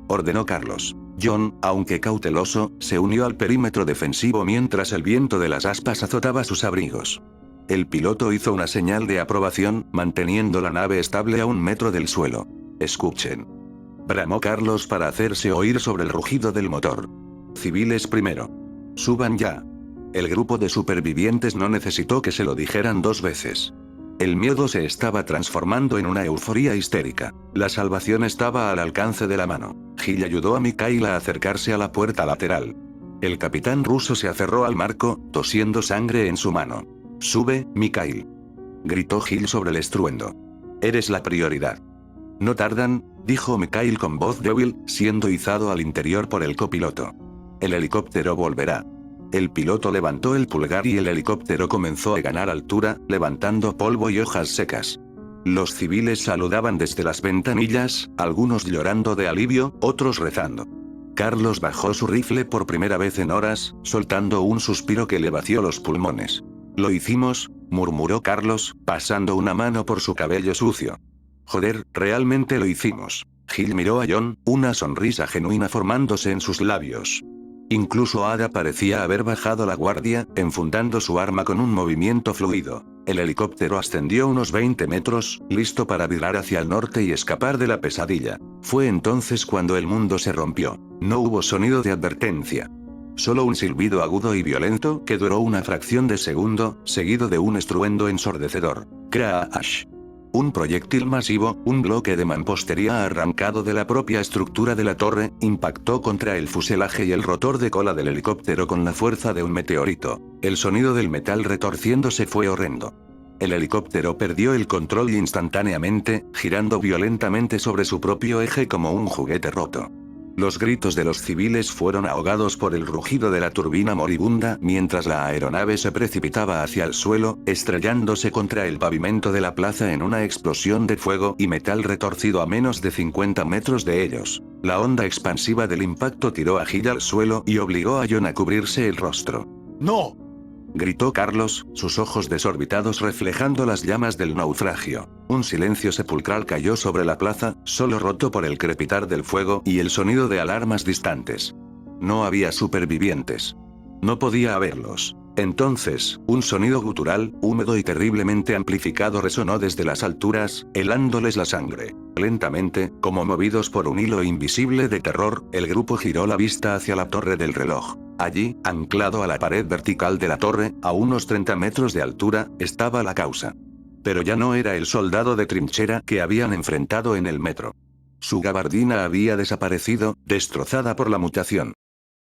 Ordenó Carlos. John, aunque cauteloso, se unió al perímetro defensivo mientras el viento de las aspas azotaba sus abrigos. El piloto hizo una señal de aprobación, manteniendo la nave estable a 1 metro del suelo. Escuchen. Bramó Carlos para hacerse oír sobre el rugido del motor. Civiles primero. Suban ya. El grupo de supervivientes no necesitó que se lo dijeran 2 veces. El miedo se estaba transformando en una euforía histérica. La salvación estaba al alcance de la mano. Gil ayudó a Mikhail a acercarse a la puerta lateral. El capitán ruso se aferró al marco, tosiendo sangre en su mano. «Sube, Mikhail», gritó Gil sobre el estruendo. «Eres la prioridad». «No tardan», dijo Mikhail con voz débil, siendo izado al interior por el copiloto. «El helicóptero volverá». El piloto levantó el pulgar y el helicóptero comenzó a ganar altura, levantando polvo y hojas secas. Los civiles saludaban desde las ventanillas, algunos llorando de alivio, otros rezando. Carlos bajó su rifle por primera vez en horas, soltando un suspiro que le vació los pulmones. «Lo hicimos», murmuró Carlos, pasando una mano por su cabello sucio. «Joder, realmente lo hicimos». Gil miró a John, una sonrisa genuina formándose en sus labios. Incluso Ada parecía haber bajado la guardia, enfundando su arma con un movimiento fluido. El helicóptero ascendió unos 20 metros, listo para virar hacia el norte y escapar de la pesadilla. Fue entonces cuando el mundo se rompió. No hubo sonido de advertencia. Solo un silbido agudo y violento que duró una fracción de segundo, seguido de un estruendo ensordecedor. Crash. Un proyectil masivo, un bloque de mampostería arrancado de la propia estructura de la torre, impactó contra el fuselaje y el rotor de cola del helicóptero con la fuerza de un meteorito. El sonido del metal retorciéndose fue horrendo. El helicóptero perdió el control instantáneamente, girando violentamente sobre su propio eje como un juguete roto. Los gritos de los civiles fueron ahogados por el rugido de la turbina moribunda mientras la aeronave se precipitaba hacia el suelo, estrellándose contra el pavimento de la plaza en una explosión de fuego y metal retorcido a menos de 50 metros de ellos. La onda expansiva del impacto tiró a Gil al suelo y obligó a John a cubrirse el rostro. ¡No! Gritó Carlos, sus ojos desorbitados reflejando las llamas del naufragio. Un silencio sepulcral cayó sobre la plaza, solo roto por el crepitar del fuego y el sonido de alarmas distantes. No había supervivientes. No podía haberlos. Entonces, un sonido gutural, húmedo y terriblemente amplificado resonó desde las alturas, helándoles la sangre. Lentamente, como movidos por un hilo invisible de terror, el grupo giró la vista hacia la torre del reloj. Allí, anclado a la pared vertical de la torre, a unos 30 metros de altura, estaba la causa. Pero ya no era el soldado de trinchera que habían enfrentado en el metro. Su gabardina había desaparecido, destrozada por la mutación.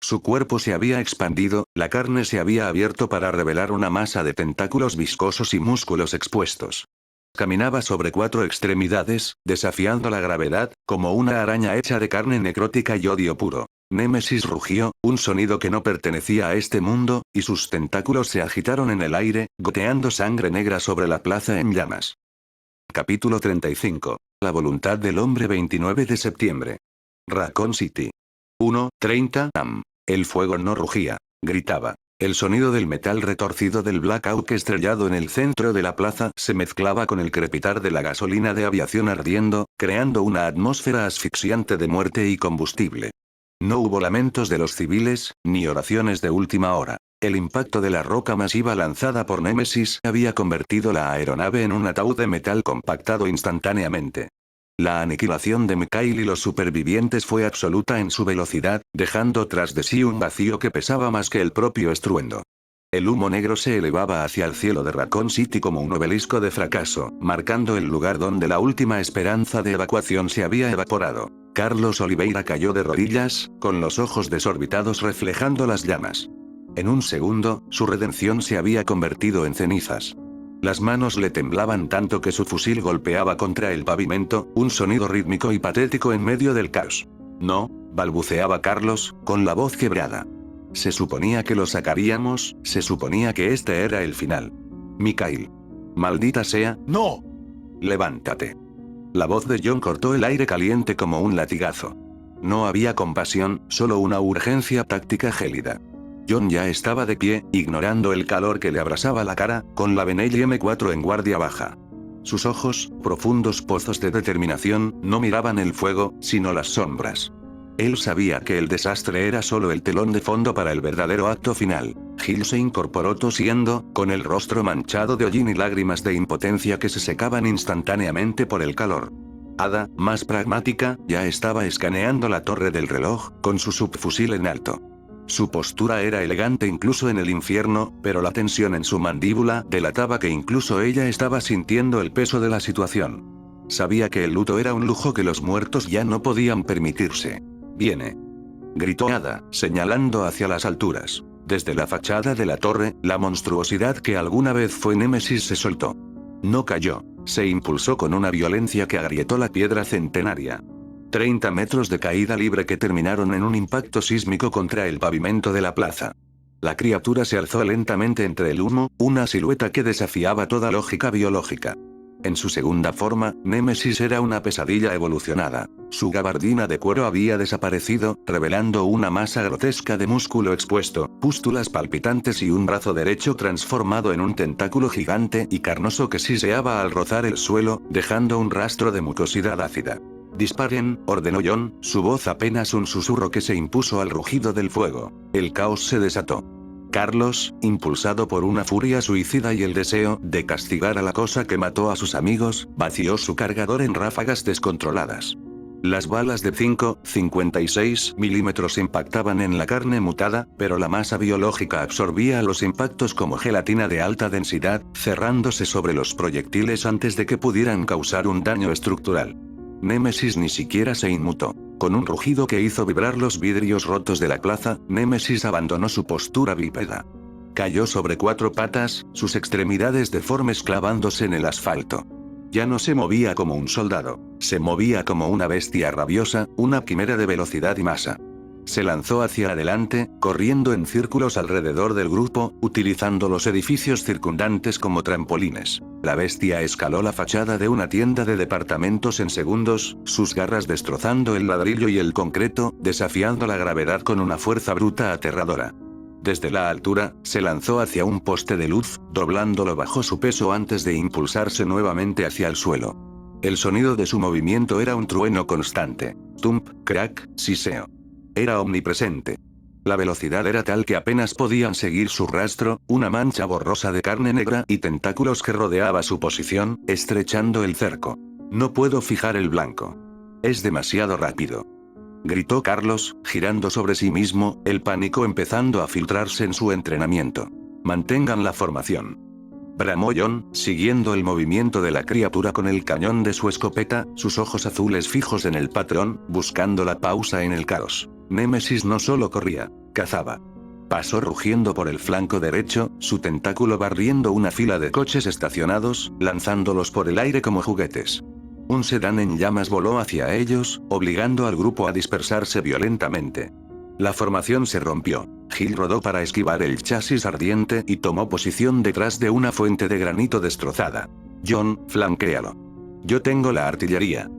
Su cuerpo se había expandido, la carne se había abierto para revelar una masa de tentáculos viscosos y músculos expuestos. Caminaba sobre 4 extremidades, desafiando la gravedad, como una araña hecha de carne necrótica y odio puro. Némesis rugió, un sonido que no pertenecía a este mundo, y sus tentáculos se agitaron en el aire, goteando sangre negra sobre la plaza en llamas. Capítulo 35. La voluntad del hombre 29 de septiembre. Raccoon City. 1:30 am. El fuego no rugía, gritaba. El sonido del metal retorcido del Blackhawk estrellado en el centro de la plaza se mezclaba con el crepitar de la gasolina de aviación ardiendo, creando una atmósfera asfixiante de muerte y combustible. No hubo lamentos de los civiles, ni oraciones de última hora. El impacto de la roca masiva lanzada por Némesis había convertido la aeronave en un ataúd de metal compactado instantáneamente. La aniquilación de Mikhail y los supervivientes fue absoluta en su velocidad, dejando tras de sí un vacío que pesaba más que el propio estruendo. El humo negro se elevaba hacia el cielo de Raccoon City como un obelisco de fracaso, marcando el lugar donde la última esperanza de evacuación se había evaporado. Carlos Oliveira cayó de rodillas, con los ojos desorbitados reflejando las llamas. En un segundo, su redención se había convertido en cenizas. Las manos le temblaban tanto que su fusil golpeaba contra el pavimento, un sonido rítmico y patético en medio del caos. No, balbuceaba Carlos, con la voz quebrada. Se suponía que lo sacaríamos, se suponía que este era el final. Mikhail. Maldita sea. ¡No! Levántate. La voz de John cortó el aire caliente como un latigazo. No había compasión, solo una urgencia táctica gélida. John ya estaba de pie, ignorando el calor que le abrasaba la cara, con la Benelli M4 en guardia baja. Sus ojos, profundos pozos de determinación, no miraban el fuego, sino las sombras. Él sabía que el desastre era solo el telón de fondo para el verdadero acto final. Gil se incorporó tosiendo, con el rostro manchado de hollín y lágrimas de impotencia que se secaban instantáneamente por el calor. Ada, más pragmática, ya estaba escaneando la torre del reloj, con su subfusil en alto. Su postura era elegante incluso en el infierno, pero la tensión en su mandíbula delataba que incluso ella estaba sintiendo el peso de la situación. Sabía que el luto era un lujo que los muertos ya no podían permitirse. «Viene», gritó Ada, señalando hacia las alturas. Desde la fachada de la torre, la monstruosidad que alguna vez fue Némesis se soltó. No cayó, se impulsó con una violencia que agrietó la piedra centenaria. 30 metros de caída libre que terminaron en un impacto sísmico contra el pavimento de la plaza. La criatura se alzó lentamente entre el humo, una silueta que desafiaba toda lógica biológica. En su segunda forma, Némesis era una pesadilla evolucionada. Su gabardina de cuero había desaparecido, revelando una masa grotesca de músculo expuesto, pústulas palpitantes y un brazo derecho transformado en un tentáculo gigante y carnoso que siseaba al rozar el suelo, dejando un rastro de mucosidad ácida. «Disparen», ordenó John, su voz apenas un susurro que se impuso al rugido del fuego. El caos se desató. Carlos, impulsado por una furia suicida y el deseo de castigar a la cosa que mató a sus amigos, vació su cargador en ráfagas descontroladas. Las balas de 5,56 milímetros impactaban en la carne mutada, pero la masa biológica absorbía los impactos como gelatina de alta densidad, cerrándose sobre los proyectiles antes de que pudieran causar un daño estructural. Némesis ni siquiera se inmutó. Con un rugido que hizo vibrar los vidrios rotos de la plaza, Némesis abandonó su postura bípeda. Cayó sobre 4 patas, sus extremidades deformes clavándose en el asfalto. Ya no se movía como un soldado, se movía como una bestia rabiosa, una quimera de velocidad y masa. Se lanzó hacia adelante, corriendo en círculos alrededor del grupo, utilizando los edificios circundantes como trampolines. La bestia escaló la fachada de una tienda de departamentos en segundos, sus garras destrozando el ladrillo y el concreto, desafiando la gravedad con una fuerza bruta aterradora. Desde la altura, se lanzó hacia un poste de luz, doblándolo bajo su peso antes de impulsarse nuevamente hacia el suelo. El sonido de su movimiento era un trueno constante. Tump, crack, siseo. Era omnipresente. La velocidad era tal que apenas podían seguir su rastro, una mancha borrosa de carne negra y tentáculos que rodeaba su posición, estrechando el cerco. No puedo fijar el blanco. Es demasiado rápido. Gritó Carlos, girando sobre sí mismo, el pánico empezando a filtrarse en su entrenamiento. Mantengan la formación. Bramó John, siguiendo el movimiento de la criatura con el cañón de su escopeta, sus ojos azules fijos en el patrón, buscando la pausa en el caos. Némesis no solo corría, cazaba. Pasó rugiendo por el flanco derecho, su tentáculo barriendo una fila de coches estacionados, lanzándolos por el aire como juguetes. Un sedán en llamas voló hacia ellos, obligando al grupo a dispersarse violentamente. La formación se rompió. Gil rodó para esquivar el chasis ardiente y tomó posición detrás de una fuente de granito destrozada. John, flanquéalo. Yo tengo la artillería.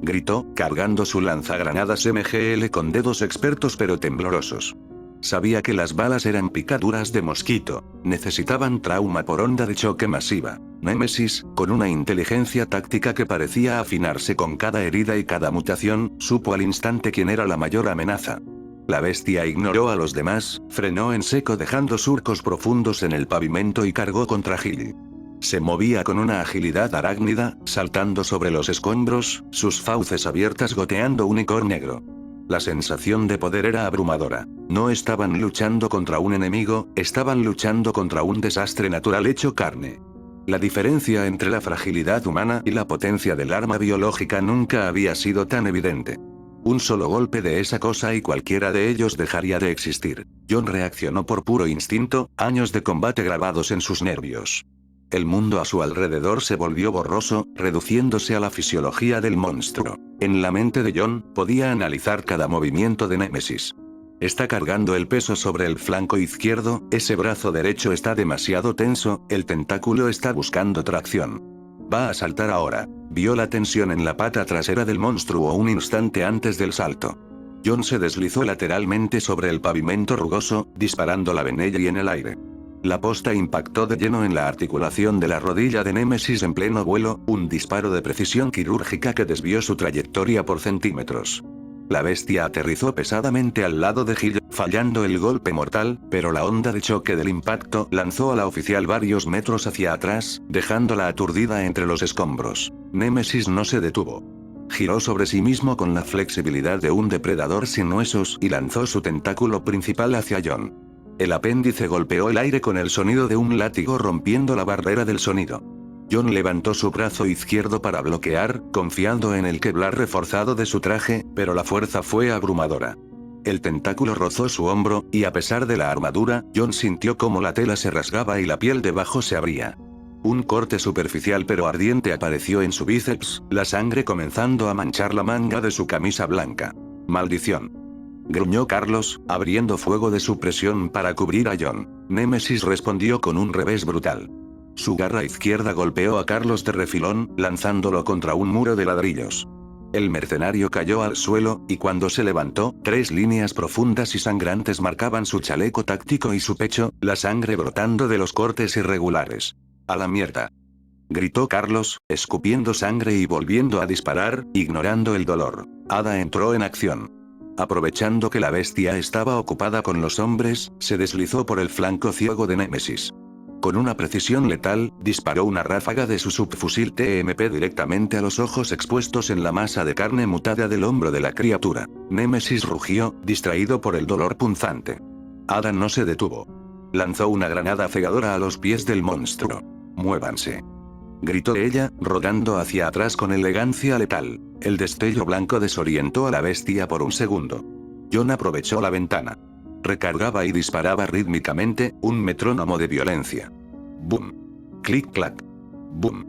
Gritó, cargando su lanzagranadas MGL con dedos expertos pero temblorosos. Sabía que las balas eran picaduras de mosquito, necesitaban trauma por onda de choque masiva. Némesis, con una inteligencia táctica que parecía afinarse con cada herida y cada mutación, supo al instante quién era la mayor amenaza. La bestia ignoró a los demás, frenó en seco dejando surcos profundos en el pavimento y cargó contra Gil. Se movía con una agilidad arácnida, saltando sobre los escombros, sus fauces abiertas goteando un licor negro. La sensación de poder era abrumadora. No estaban luchando contra un enemigo, estaban luchando contra un desastre natural hecho carne. La diferencia entre la fragilidad humana y la potencia del arma biológica nunca había sido tan evidente. Un solo golpe de esa cosa y cualquiera de ellos dejaría de existir. John reaccionó por puro instinto, años de combate grabados en sus nervios. El mundo a su alrededor se volvió borroso, reduciéndose a la fisiología del monstruo. En la mente de John, podía analizar cada movimiento de Némesis. Está cargando el peso sobre el flanco izquierdo, ese brazo derecho está demasiado tenso, el tentáculo está buscando tracción. Va a saltar ahora. Vio la tensión en la pata trasera del monstruo un instante antes del salto. John se deslizó lateralmente sobre el pavimento rugoso, disparando la Benelli en el aire. La posta impactó de lleno en la articulación de la rodilla de Némesis en pleno vuelo, un disparo de precisión quirúrgica que desvió su trayectoria por centímetros. La bestia aterrizó pesadamente al lado de Gil, fallando el golpe mortal, pero la onda de choque del impacto lanzó a la oficial varios metros hacia atrás, dejándola aturdida entre los escombros. Némesis no se detuvo. Giró sobre sí mismo con la flexibilidad de un depredador sin huesos y lanzó su tentáculo principal hacia John. El apéndice golpeó el aire con el sonido de un látigo rompiendo la barrera del sonido. John levantó su brazo izquierdo para bloquear, confiando en el Kevlar reforzado de su traje, pero la fuerza fue abrumadora. El tentáculo rozó su hombro, y a pesar de la armadura, John sintió como la tela se rasgaba y la piel debajo se abría. Un corte superficial pero ardiente apareció en su bíceps, la sangre comenzando a manchar la manga de su camisa blanca. ¡Maldición!, gruñó Carlos, abriendo fuego de supresión para cubrir a John. Némesis respondió con un revés brutal. Su garra izquierda golpeó a Carlos de refilón, lanzándolo contra un muro de ladrillos. El mercenario cayó al suelo, y cuando se levantó, 3 líneas profundas y sangrantes marcaban su chaleco táctico y su pecho, la sangre brotando de los cortes irregulares. ¡A la mierda!, gritó Carlos, escupiendo sangre y volviendo a disparar, ignorando el dolor. Ada entró en acción. Aprovechando que la bestia estaba ocupada con los hombres, se deslizó por el flanco ciego de Némesis. Con una precisión letal, disparó una ráfaga de su subfusil TMP directamente a los ojos expuestos en la masa de carne mutada del hombro de la criatura. Némesis rugió, distraído por el dolor punzante. Ada no se detuvo. Lanzó una granada cegadora a los pies del monstruo. «Muévanse», gritó ella, rodando hacia atrás con elegancia letal. El destello blanco desorientó a la bestia por un segundo. John aprovechó la ventana. Recargaba y disparaba rítmicamente, un metrónomo de violencia. ¡Bum! ¡Clic-clac! ¡Bum!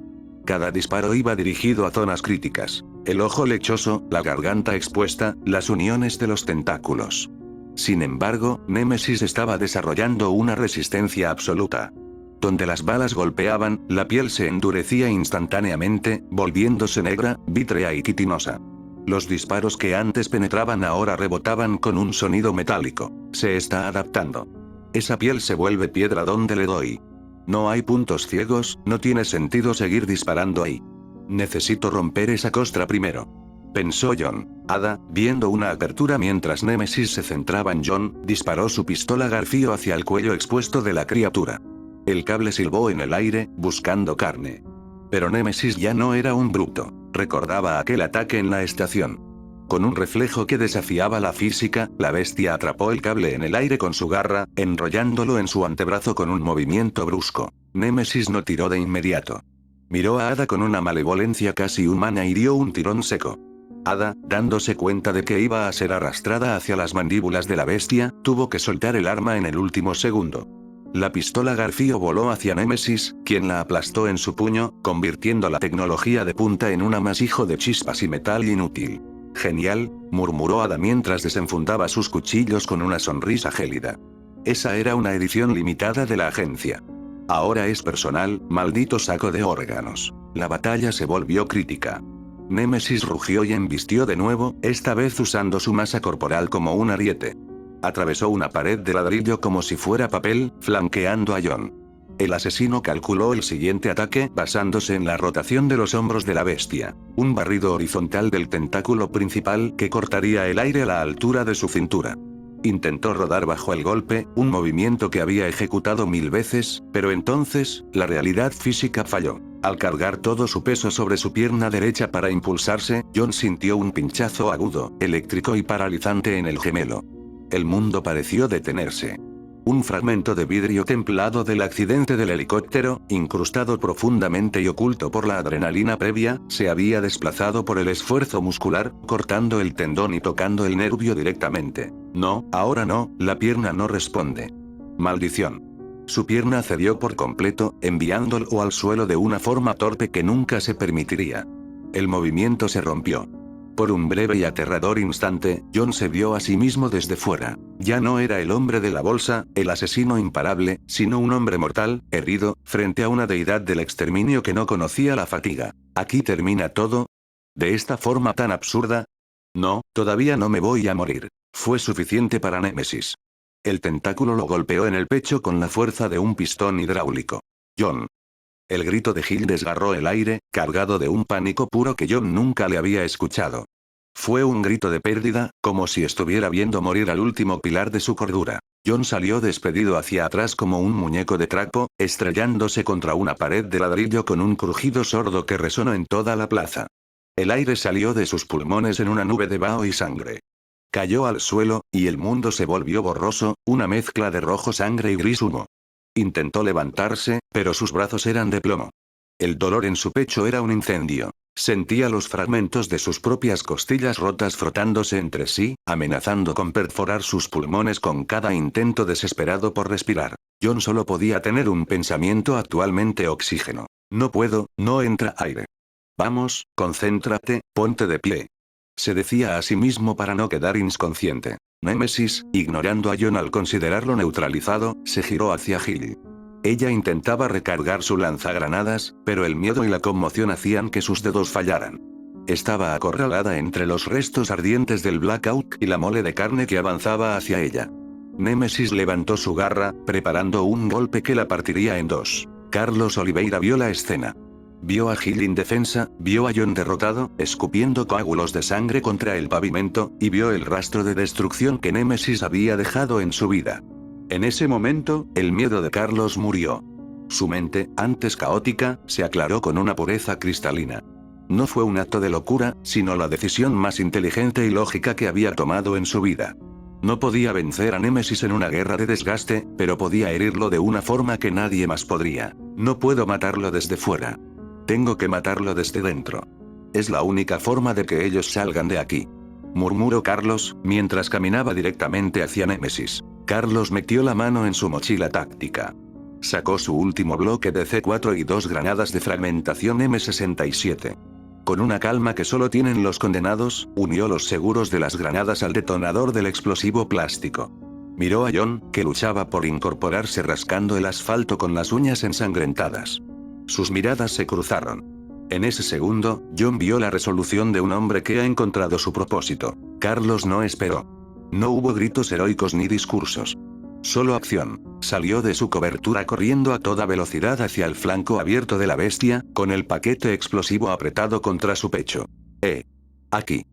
Cada disparo iba dirigido a zonas críticas. El ojo lechoso, la garganta expuesta, las uniones de los tentáculos. Sin embargo, Némesis estaba desarrollando una resistencia absoluta. Donde las balas golpeaban, la piel se endurecía instantáneamente, volviéndose negra, vítrea y quitinosa. Los disparos que antes penetraban ahora rebotaban con un sonido metálico. Se está adaptando. Esa piel se vuelve piedra donde le doy. No hay puntos ciegos, no tiene sentido seguir disparando ahí. Necesito romper esa costra primero. Pensó John. Ada, viendo una apertura mientras Némesis se centraba en John, disparó su pistola Garfio hacia el cuello expuesto de la criatura. El cable silbó en el aire, buscando carne. Pero Némesis ya no era un bruto. Recordaba aquel ataque en la estación. Con un reflejo que desafiaba la física, la bestia atrapó el cable en el aire con su garra, enrollándolo en su antebrazo con un movimiento brusco. Némesis no tiró de inmediato. Miró a Ada con una malevolencia casi humana y dio un tirón seco. Ada, dándose cuenta de que iba a ser arrastrada hacia las mandíbulas de la bestia, tuvo que soltar el arma en el último segundo. La pistola Garfio voló hacia Némesis, quien la aplastó en su puño, convirtiendo la tecnología de punta en un amasijo de chispas y metal inútil. Genial, murmuró Ada mientras desenfundaba sus cuchillos con una sonrisa gélida. Esa era una edición limitada de la agencia. Ahora es personal, maldito saco de órganos. La batalla se volvió crítica. Némesis rugió y embistió de nuevo, esta vez usando su masa corporal como un ariete. Atravesó una pared de ladrillo como si fuera papel, flanqueando a John. El asesino calculó el siguiente ataque basándose en la rotación de los hombros de la bestia. Un barrido horizontal del tentáculo principal que cortaría el aire a la altura de su cintura. Intentó rodar bajo el golpe, un movimiento que había ejecutado 1000 veces, pero entonces, la realidad física falló. Al cargar todo su peso sobre su pierna derecha para impulsarse, John sintió un pinchazo agudo, eléctrico y paralizante en el gemelo. El mundo pareció detenerse. Un fragmento de vidrio templado del accidente del helicóptero, incrustado profundamente y oculto por la adrenalina previa, se había desplazado por el esfuerzo muscular, cortando el tendón y tocando el nervio directamente. No, ahora no, la pierna no responde. Maldición. Su pierna cedió por completo, enviándolo al suelo de una forma torpe que nunca se permitiría. El movimiento se rompió. Por un breve y aterrador instante, John se vio a sí mismo desde fuera. Ya no era el hombre de la bolsa, el asesino imparable, sino un hombre mortal, herido, frente a una deidad del exterminio que no conocía la fatiga. ¿Aquí termina todo? ¿De esta forma tan absurda? No, todavía no me voy a morir. Fue suficiente para Némesis. El tentáculo lo golpeó en el pecho con la fuerza de un pistón hidráulico. John. El grito de Gil desgarró el aire, cargado de un pánico puro que John nunca le había escuchado. Fue un grito de pérdida, como si estuviera viendo morir al último pilar de su cordura. John salió despedido hacia atrás como un muñeco de trapo, estrellándose contra una pared de ladrillo con un crujido sordo que resonó en toda la plaza. El aire salió de sus pulmones en una nube de vaho y sangre. Cayó al suelo, y el mundo se volvió borroso, una mezcla de rojo sangre y gris humo. Intentó levantarse, pero sus brazos eran de plomo. El dolor en su pecho era un incendio. Sentía los fragmentos de sus propias costillas rotas frotándose entre sí, amenazando con perforar sus pulmones con cada intento desesperado por respirar. John solo podía tener un pensamiento actualmente: oxígeno. No puedo, no entra aire. Vamos, concéntrate, ponte de pie. Se decía a sí mismo para no quedar inconsciente. Némesis, ignorando a John al considerarlo neutralizado, se giró hacia Gil. Ella intentaba recargar su lanzagranadas, pero el miedo y la conmoción hacían que sus dedos fallaran. Estaba acorralada entre los restos ardientes del blackout y la mole de carne que avanzaba hacia ella. Némesis levantó su garra, preparando un golpe que la partiría en dos. Carlos Oliveira vio la escena. Vio a Gil indefensa, vio a John derrotado, escupiendo coágulos de sangre contra el pavimento, y vio el rastro de destrucción que Némesis había dejado en su vida. En ese momento, el miedo de Carlos murió. Su mente, antes caótica, se aclaró con una pureza cristalina. No fue un acto de locura, sino la decisión más inteligente y lógica que había tomado en su vida. No podía vencer a Némesis en una guerra de desgaste, pero podía herirlo de una forma que nadie más podría. No puedo matarlo desde fuera. Tengo que matarlo desde dentro. Es la única forma de que ellos salgan de aquí. Murmuró Carlos, mientras caminaba directamente hacia Némesis. Carlos metió la mano en su mochila táctica. Sacó su último bloque de C4 y 2 granadas de fragmentación M67. Con una calma que solo tienen los condenados, unió los seguros de las granadas al detonador del explosivo plástico. Miró a John, que luchaba por incorporarse rascando el asfalto con las uñas ensangrentadas. Sus miradas se cruzaron. En ese segundo, John vio la resolución de un hombre que ha encontrado su propósito. Carlos no esperó. No hubo gritos heroicos ni discursos. Solo acción. Salió de su cobertura corriendo a toda velocidad hacia el flanco abierto de la bestia, con el paquete explosivo apretado contra su pecho. Aquí.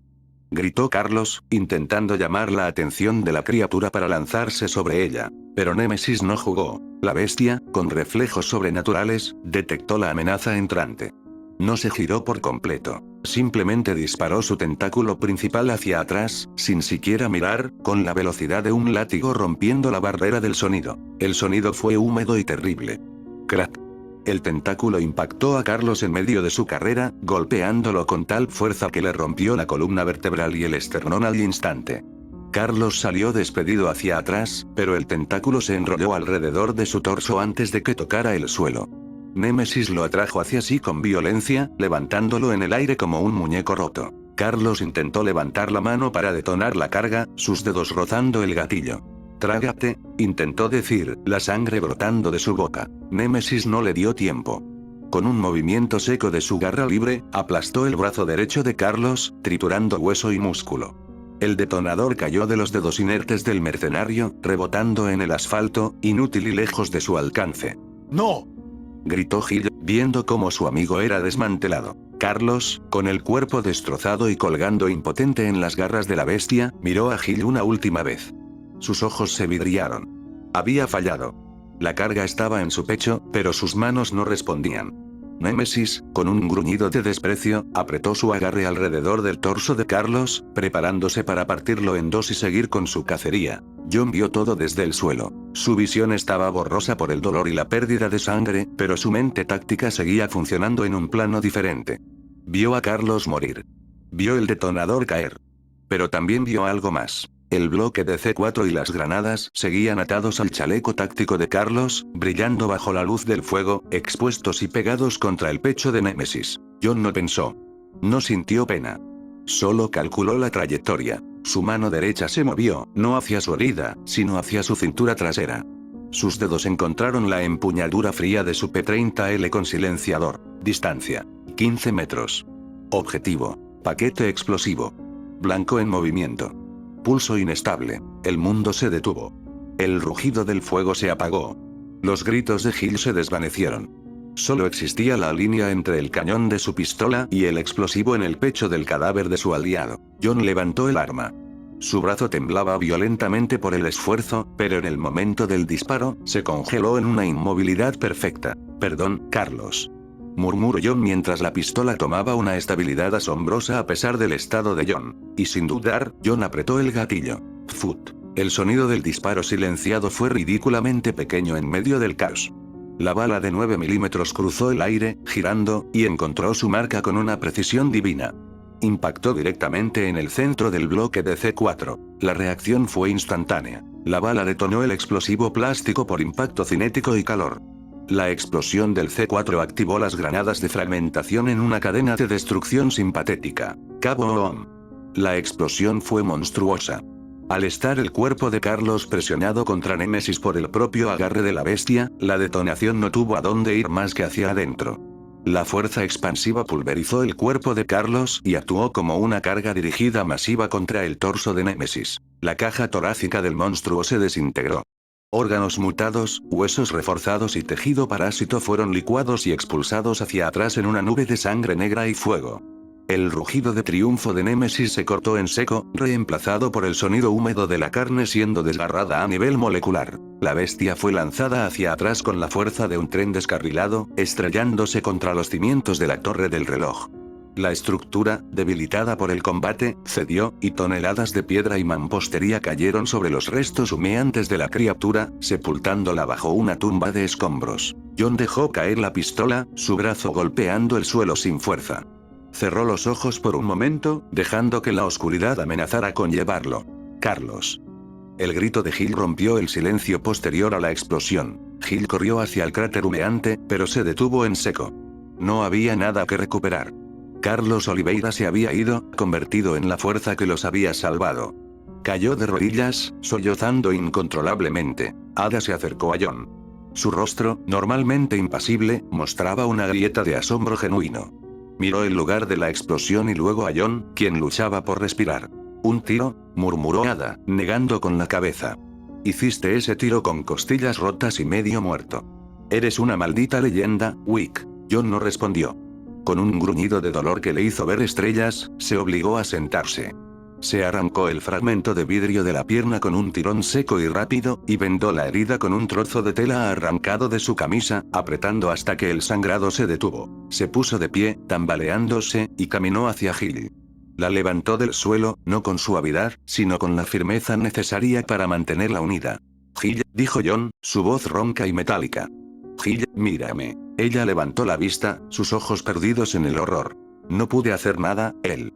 Gritó Carlos, intentando llamar la atención de la criatura para lanzarse sobre ella. Pero Némesis no jugó. La bestia, con reflejos sobrenaturales, detectó la amenaza entrante. No se giró por completo. Simplemente disparó su tentáculo principal hacia atrás, sin siquiera mirar, con la velocidad de un látigo rompiendo la barrera del sonido. El sonido fue húmedo y terrible. Crack. El tentáculo impactó a Carlos en medio de su carrera, golpeándolo con tal fuerza que le rompió la columna vertebral y el esternón al instante. Carlos salió despedido hacia atrás, pero el tentáculo se enrolló alrededor de su torso antes de que tocara el suelo. Némesis lo atrajo hacia sí con violencia, levantándolo en el aire como un muñeco roto. Carlos intentó levantar la mano para detonar la carga, sus dedos rozando el gatillo. «Trágate», intentó decir, la sangre brotando de su boca. Némesis no le dio tiempo. Con un movimiento seco de su garra libre, aplastó el brazo derecho de Carlos, triturando hueso y músculo. El detonador cayó de los dedos inertes del mercenario, rebotando en el asfalto, inútil y lejos de su alcance. ¡No!, gritó Gil, viendo cómo su amigo era desmantelado. Carlos, con el cuerpo destrozado y colgando impotente en las garras de la bestia, miró a Gil una última vez. Sus ojos se vidriaron. Había fallado. La carga estaba en su pecho, pero sus manos no respondían. Némesis, con un gruñido de desprecio, apretó su agarre alrededor del torso de Carlos, preparándose para partirlo en dos y seguir con su cacería. John vio todo desde el suelo. Su visión estaba borrosa por el dolor y la pérdida de sangre, pero su mente táctica seguía funcionando en un plano diferente. Vio a Carlos morir. Vio el detonador caer. Pero también vio algo más. El bloque de C4 y las granadas seguían atados al chaleco táctico de Carlos, brillando bajo la luz del fuego, expuestos y pegados contra el pecho de Némesis. John no pensó. No sintió pena. Solo calculó la trayectoria. Su mano derecha se movió, no hacia su herida, sino hacia su cintura trasera. Sus dedos encontraron la empuñadura fría de su P-30L con silenciador. Distancia: 15 metros. Objetivo: paquete explosivo. Blanco en movimiento. Pulso inestable. El mundo se detuvo. El rugido del fuego se apagó. Los gritos de Gil se desvanecieron. Solo existía la línea entre el cañón de su pistola y el explosivo en el pecho del cadáver de su aliado. John levantó el arma. Su brazo temblaba violentamente por el esfuerzo, pero en el momento del disparo, se congeló en una inmovilidad perfecta. «Perdón, Carlos», murmuró John mientras la pistola tomaba una estabilidad asombrosa a pesar del estado de John. Y sin dudar, John apretó el gatillo. Fut. El sonido del disparo silenciado fue ridículamente pequeño en medio del caos. La bala de 9 milímetros cruzó el aire, girando, y encontró su marca con una precisión divina. Impactó directamente en el centro del bloque de C4. La reacción fue instantánea. La bala detonó el explosivo plástico por impacto cinético y calor. La explosión del C4 activó las granadas de fragmentación en una cadena de destrucción simpatética. ¡Kaboom! La explosión fue monstruosa. Al estar el cuerpo de Carlos presionado contra Némesis por el propio agarre de la bestia, la detonación no tuvo a dónde ir más que hacia adentro. La fuerza expansiva pulverizó el cuerpo de Carlos y actuó como una carga dirigida masiva contra el torso de Némesis. La caja torácica del monstruo se desintegró. Órganos mutados, huesos reforzados y tejido parásito fueron licuados y expulsados hacia atrás en una nube de sangre negra y fuego. El rugido de triunfo de Némesis se cortó en seco, reemplazado por el sonido húmedo de la carne siendo desgarrada a nivel molecular. La bestia fue lanzada hacia atrás con la fuerza de un tren descarrilado, estrellándose contra los cimientos de la torre del reloj. La estructura, debilitada por el combate, cedió, y toneladas de piedra y mampostería cayeron sobre los restos humeantes de la criatura, sepultándola bajo una tumba de escombros. John dejó caer la pistola, su brazo golpeando el suelo sin fuerza. Cerró los ojos por un momento, dejando que la oscuridad amenazara con llevarlo. Carlos. El grito de Gil rompió el silencio posterior a la explosión. Gil corrió hacia el cráter humeante, pero se detuvo en seco. No había nada que recuperar. Carlos Oliveira se había ido, convertido en la fuerza que los había salvado. Cayó de rodillas, sollozando incontrolablemente. Ada se acercó a John. Su rostro, normalmente impasible, mostraba una grieta de asombro genuino. Miró el lugar de la explosión y luego a John, quien luchaba por respirar. «¿Un tiro?», murmuró Ada, negando con la cabeza. «Hiciste ese tiro con costillas rotas y medio muerto. Eres una maldita leyenda, Wick». John no respondió. Con un gruñido de dolor que le hizo ver estrellas, se obligó a sentarse. Se arrancó el fragmento de vidrio de la pierna con un tirón seco y rápido, y vendó la herida con un trozo de tela arrancado de su camisa, apretando hasta que el sangrado se detuvo. Se puso de pie, tambaleándose, y caminó hacia Gil. La levantó del suelo, no con suavidad, sino con la firmeza necesaria para mantenerla unida. «Gil», dijo John, su voz ronca y metálica. «Gil, mírame». Ella levantó la vista, sus ojos perdidos en el horror. «No pude hacer nada, él».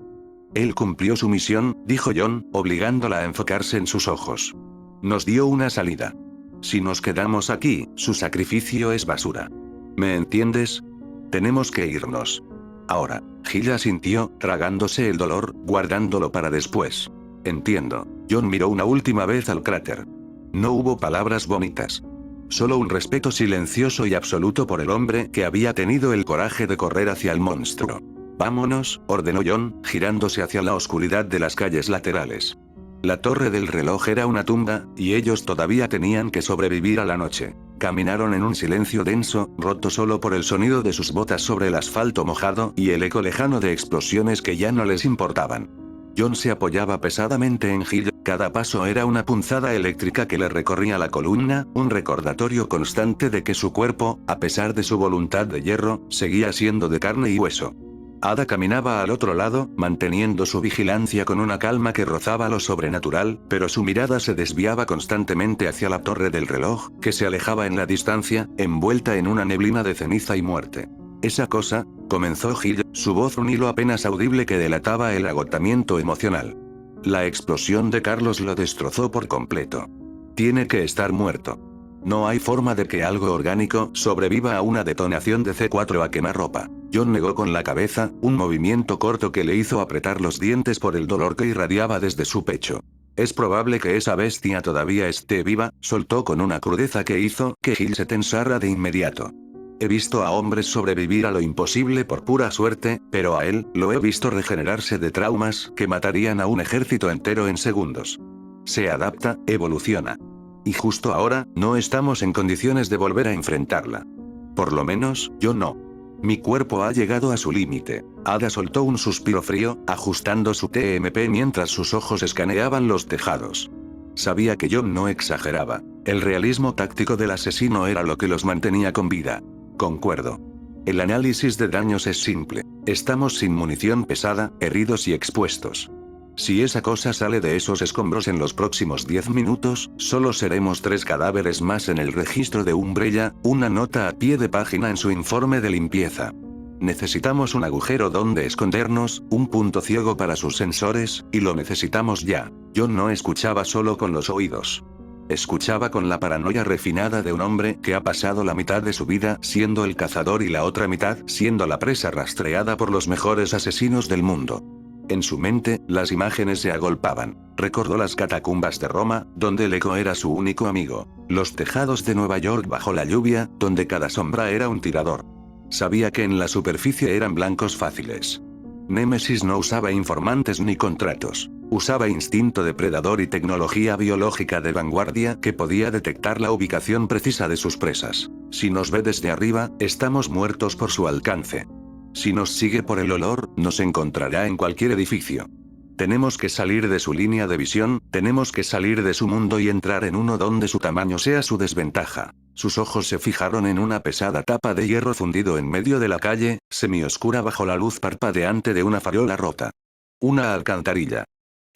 «Él cumplió su misión», dijo John, obligándola a enfocarse en sus ojos. «Nos dio una salida. Si nos quedamos aquí, su sacrificio es basura. ¿Me entiendes? Tenemos que irnos. Ahora». Gil asintió, tragándose el dolor, guardándolo para después. «Entiendo». John miró una última vez al cráter. No hubo palabras bonitas. Solo un respeto silencioso y absoluto por el hombre que había tenido el coraje de correr hacia el monstruo. «Vámonos», ordenó John, girándose hacia la oscuridad de las calles laterales. La torre del reloj era una tumba, y ellos todavía tenían que sobrevivir a la noche. Caminaron en un silencio denso, roto solo por el sonido de sus botas sobre el asfalto mojado y el eco lejano de explosiones que ya no les importaban. John se apoyaba pesadamente en Gil, cada paso era una punzada eléctrica que le recorría la columna, un recordatorio constante de que su cuerpo, a pesar de su voluntad de hierro, seguía siendo de carne y hueso. Ada caminaba al otro lado, manteniendo su vigilancia con una calma que rozaba lo sobrenatural, pero su mirada se desviaba constantemente hacia la torre del reloj, que se alejaba en la distancia, envuelta en una neblina de ceniza y muerte. «Esa cosa», comenzó Gil, su voz un hilo apenas audible que delataba el agotamiento emocional. «La explosión de Carlos lo destrozó por completo. Tiene que estar muerto. No hay forma de que algo orgánico sobreviva a una detonación de C4 a quemarropa». John negó con la cabeza, un movimiento corto que le hizo apretar los dientes por el dolor que irradiaba desde su pecho. «Es probable que esa bestia todavía esté viva», soltó con una crudeza que hizo que Gil se tensara de inmediato. «He visto a hombres sobrevivir a lo imposible por pura suerte, pero a él, lo he visto regenerarse de traumas que matarían a un ejército entero en segundos. Se adapta, evoluciona. Y justo ahora, no estamos en condiciones de volver a enfrentarla. Por lo menos, yo no. Mi cuerpo ha llegado a su límite». Ada soltó un suspiro frío, ajustando su TMP mientras sus ojos escaneaban los tejados. Sabía que John no exageraba. El realismo táctico del asesino era lo que los mantenía con vida. «Concuerdo. El análisis de daños es simple. Estamos sin munición pesada, heridos y expuestos. Si esa cosa sale de esos escombros en los próximos 10 minutos, solo seremos 3 cadáveres más en el registro de Umbrella», una nota a pie de página en su informe de limpieza. «Necesitamos un agujero donde escondernos, un punto ciego para sus sensores, y lo necesitamos ya». John no escuchaba solo con los oídos. Escuchaba con la paranoia refinada de un hombre que ha pasado la mitad de su vida siendo el cazador y la otra mitad siendo la presa rastreada por los mejores asesinos del mundo. En su mente, las imágenes se agolpaban. Recordó las catacumbas de Roma, donde el eco era su único amigo. Los tejados de Nueva York bajo la lluvia, donde cada sombra era un tirador. Sabía que en la superficie eran blancos fáciles. Némesis no usaba informantes ni contratos. Usaba instinto depredador y tecnología biológica de vanguardia que podía detectar la ubicación precisa de sus presas. Si nos ve desde arriba, estamos muertos por su alcance. Si nos sigue por el olor, nos encontrará en cualquier edificio. Tenemos que salir de su línea de visión, tenemos que salir de su mundo y entrar en uno donde su tamaño sea su desventaja. Sus ojos se fijaron en una pesada tapa de hierro fundido en medio de la calle, semioscura bajo la luz parpadeante de una farola rota. Una alcantarilla.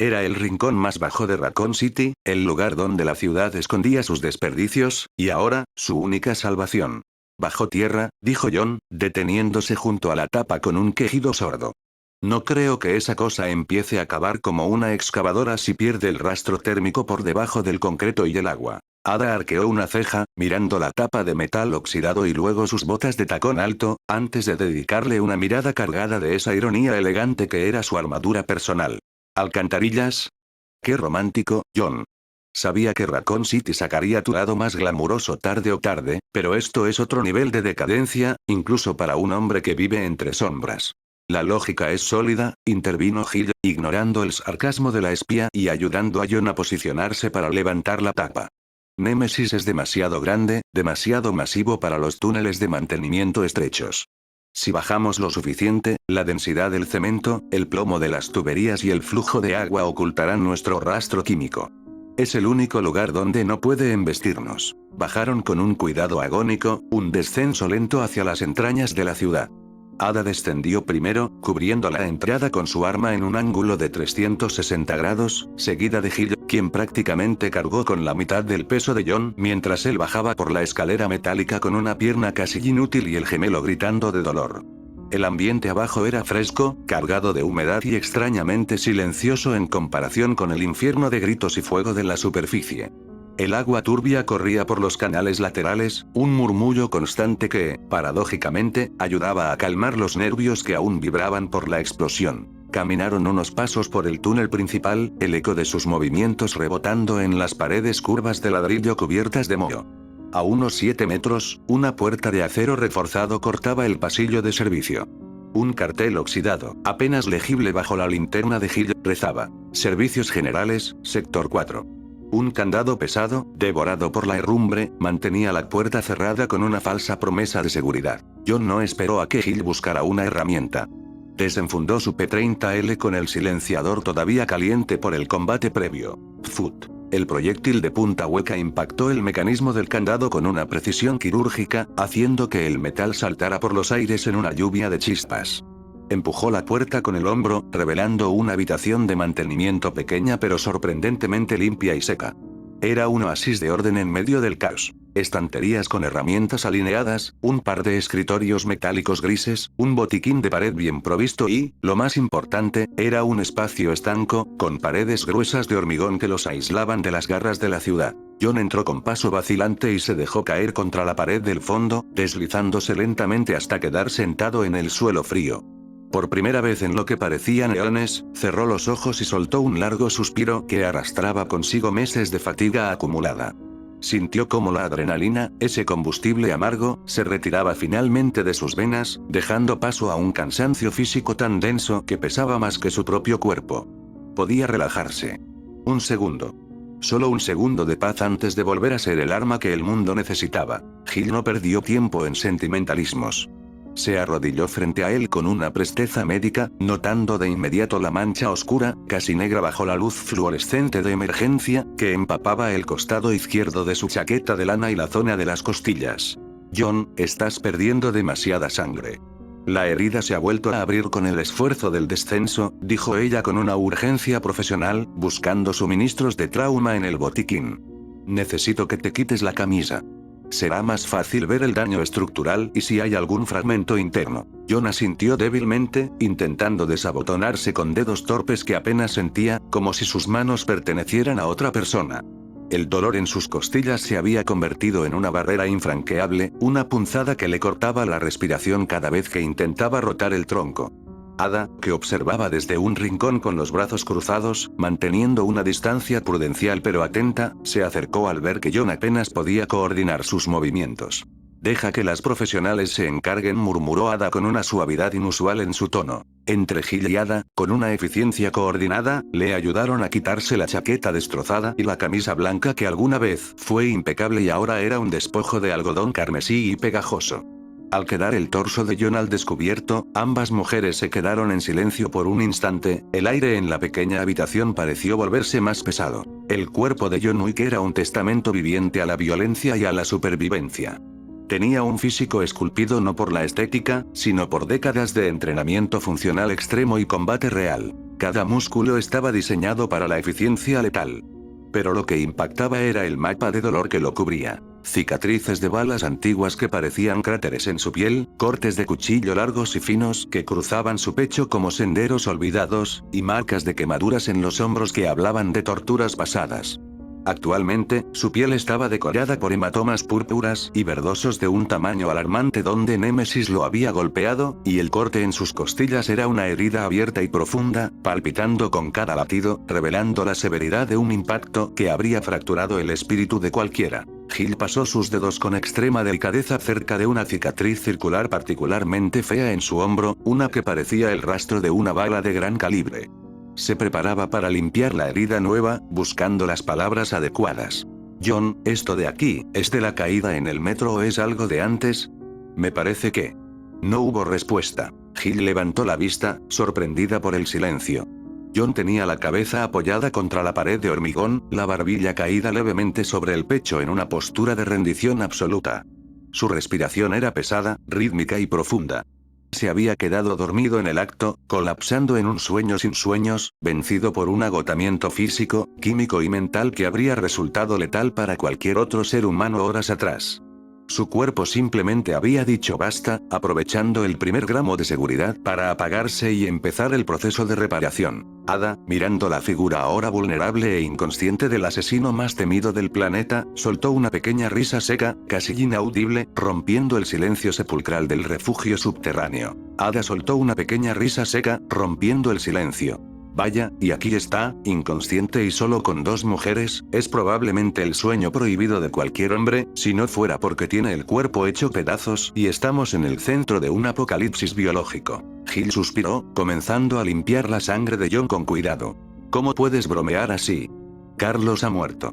Era el rincón más bajo de Raccoon City, el lugar donde la ciudad escondía sus desperdicios, y ahora, su única salvación. «Bajo tierra», dijo John, deteniéndose junto a la tapa con un quejido sordo. No creo que esa cosa empiece a cavar como una excavadora si pierde el rastro térmico por debajo del concreto y el agua. Ada arqueó una ceja, mirando la tapa de metal oxidado y luego sus botas de tacón alto, antes de dedicarle una mirada cargada de esa ironía elegante que era su armadura personal. ¿Alcantarillas? Qué romántico, John. Sabía que Raccoon City sacaría tu lado más glamuroso tarde o tarde, pero esto es otro nivel de decadencia, incluso para un hombre que vive entre sombras. La lógica es sólida, intervino Hill, ignorando el sarcasmo de la espía y ayudando a John a posicionarse para levantar la tapa. Némesis es demasiado grande, demasiado masivo para los túneles de mantenimiento estrechos. Si bajamos lo suficiente, la densidad del cemento, el plomo de las tuberías y el flujo de agua ocultarán nuestro rastro químico. Es el único lugar donde no puede embestirnos. Bajaron con un cuidado agónico, un descenso lento hacia las entrañas de la ciudad. Ada descendió primero, cubriendo la entrada con su arma en un ángulo de 360 grados, seguida de Hill, quien prácticamente cargó con la mitad del peso de John mientras él bajaba por la escalera metálica con una pierna casi inútil y el gemelo gritando de dolor. El ambiente abajo era fresco, cargado de humedad y extrañamente silencioso en comparación con el infierno de gritos y fuego de la superficie. El agua turbia corría por los canales laterales, un murmullo constante que, paradójicamente, ayudaba a calmar los nervios que aún vibraban por la explosión. Caminaron unos pasos por el túnel principal, el eco de sus movimientos rebotando en las paredes curvas de ladrillo cubiertas de moho. A unos 7 metros, una puerta de acero reforzado cortaba el pasillo de servicio. Un cartel oxidado, apenas legible bajo la linterna de Hill, rezaba: Servicios Generales, Sector 4. Un candado pesado, devorado por la herrumbre, mantenía la puerta cerrada con una falsa promesa de seguridad. John no esperó a que Hill buscara una herramienta. Desenfundó su P-30L con el silenciador todavía caliente por el combate previo. Fut. El proyectil de punta hueca impactó el mecanismo del candado con una precisión quirúrgica, haciendo que el metal saltara por los aires en una lluvia de chispas. Empujó la puerta con el hombro, revelando una habitación de mantenimiento pequeña pero sorprendentemente limpia y seca. Era un oasis de orden en medio del caos. Estanterías con herramientas alineadas, un par de escritorios metálicos grises, un botiquín de pared bien provisto y, lo más importante, era un espacio estanco, con paredes gruesas de hormigón que los aislaban de las garras de la ciudad. John entró con paso vacilante y se dejó caer contra la pared del fondo, deslizándose lentamente hasta quedar sentado en el suelo frío. Por primera vez en lo que parecían eones, cerró los ojos y soltó un largo suspiro que arrastraba consigo meses de fatiga acumulada. Sintió como la adrenalina, ese combustible amargo, se retiraba finalmente de sus venas, dejando paso a un cansancio físico tan denso que pesaba más que su propio cuerpo. Podía relajarse. Un segundo. Solo un segundo de paz antes de volver a ser el arma que el mundo necesitaba. Hill no perdió tiempo en sentimentalismos. Se arrodilló frente a él con una presteza médica, notando de inmediato la mancha oscura, casi negra bajo la luz fluorescente de emergencia, que empapaba el costado izquierdo de su chaqueta de lana y la zona de las costillas. John, estás perdiendo demasiada sangre. La herida se ha vuelto a abrir con el esfuerzo del descenso, dijo ella con una urgencia profesional, buscando suministros de trauma en el botiquín. Necesito que te quites la camisa. Será más fácil ver el daño estructural y si hay algún fragmento interno. John asintió débilmente, intentando desabotonarse con dedos torpes que apenas sentía, como si sus manos pertenecieran a otra persona. El dolor en sus costillas se había convertido en una barrera infranqueable, una punzada que le cortaba la respiración cada vez que intentaba rotar el tronco. Ada, que observaba desde un rincón con los brazos cruzados, manteniendo una distancia prudencial pero atenta, se acercó al ver que John apenas podía coordinar sus movimientos. Deja que las profesionales se encarguen, murmuró Ada con una suavidad inusual en su tono. Entre Hill y Ada, con una eficiencia coordinada, le ayudaron a quitarse la chaqueta destrozada y la camisa blanca que alguna vez fue impecable y ahora era un despojo de algodón carmesí y pegajoso. Al quedar el torso de John al descubierto, ambas mujeres se quedaron en silencio por un instante, el aire en la pequeña habitación pareció volverse más pesado. El cuerpo de John Wick era un testamento viviente a la violencia y a la supervivencia. Tenía un físico esculpido no por la estética, sino por décadas de entrenamiento funcional extremo y combate real. Cada músculo estaba diseñado para la eficiencia letal. Pero lo que impactaba era el mapa de dolor que lo cubría. Cicatrices de balas antiguas que parecían cráteres en su piel, cortes de cuchillo largos y finos que cruzaban su pecho como senderos olvidados, y marcas de quemaduras en los hombros que hablaban de torturas pasadas. Actualmente, su piel estaba decorada por hematomas púrpuras y verdosos de un tamaño alarmante donde Némesis lo había golpeado, y el corte en sus costillas era una herida abierta y profunda, palpitando con cada latido, revelando la severidad de un impacto que habría fracturado el espíritu de cualquiera. Gil pasó sus dedos con extrema delicadeza cerca de una cicatriz circular particularmente fea en su hombro, una que parecía el rastro de una bala de gran calibre. Se preparaba para limpiar la herida nueva, buscando las palabras adecuadas. John, ¿esto de aquí, es de la caída en el metro o es algo de antes? Me parece que... No hubo respuesta. Gil levantó la vista, sorprendida por el silencio. John tenía la cabeza apoyada contra la pared de hormigón, la barbilla caída levemente sobre el pecho en una postura de rendición absoluta. Su respiración era pesada, rítmica y profunda. Se había quedado dormido en el acto, colapsando en un sueño sin sueños, vencido por un agotamiento físico, químico y mental que habría resultado letal para cualquier otro ser humano horas atrás. Su cuerpo simplemente había dicho basta, aprovechando el primer gramo de seguridad para apagarse y empezar el proceso de reparación. Ada, mirando la figura ahora vulnerable e inconsciente del asesino más temido del planeta, soltó una pequeña risa seca, casi inaudible, rompiendo el silencio sepulcral del refugio subterráneo. Ada soltó una pequeña risa seca, rompiendo el silencio. Vaya, y aquí está, inconsciente y solo con dos mujeres, es probablemente el sueño prohibido de cualquier hombre, si no fuera porque tiene el cuerpo hecho pedazos y estamos en el centro de un apocalipsis biológico. Gil suspiró, comenzando a limpiar la sangre de John con cuidado. ¿Cómo puedes bromear así? Carlos ha muerto.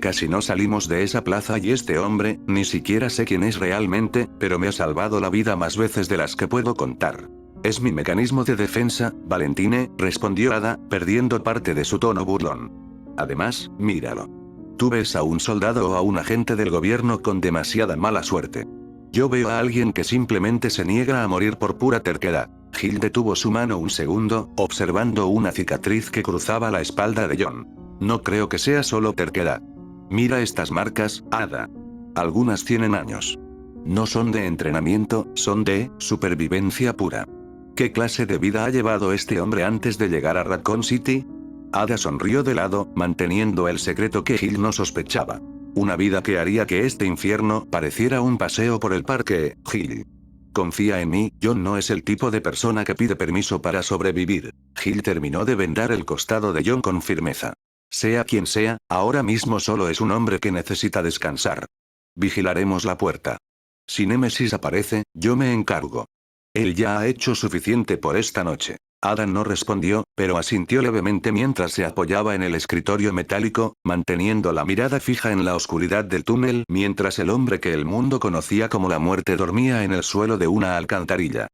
Casi no salimos de esa plaza y este hombre, ni siquiera sé quién es realmente, pero me ha salvado la vida más veces de las que puedo contar. Es mi mecanismo de defensa, Valentine, respondió Ada, perdiendo parte de su tono burlón. Además, míralo. Tú ves a un soldado o a un agente del gobierno con demasiada mala suerte. Yo veo a alguien que simplemente se niega a morir por pura terquedad. Gil detuvo su mano un segundo, observando una cicatriz que cruzaba la espalda de John. No creo que sea solo terquedad. Mira estas marcas, Ada. Algunas tienen años. No son de entrenamiento, son de supervivencia pura. ¿Qué clase de vida ha llevado este hombre antes de llegar a Raccoon City? Ada sonrió de lado, manteniendo el secreto que Gil no sospechaba. Una vida que haría que este infierno pareciera un paseo por el parque, Gil. Confía en mí, John no es el tipo de persona que pide permiso para sobrevivir. Gil terminó de vendar el costado de John con firmeza. Sea quien sea, ahora mismo solo es un hombre que necesita descansar. Vigilaremos la puerta. Si Némesis aparece, yo me encargo. Él ya ha hecho suficiente por esta noche. Ada no respondió, pero asintió levemente mientras se apoyaba en el escritorio metálico, manteniendo la mirada fija en la oscuridad del túnel mientras el hombre que el mundo conocía como la muerte dormía en el suelo de una alcantarilla.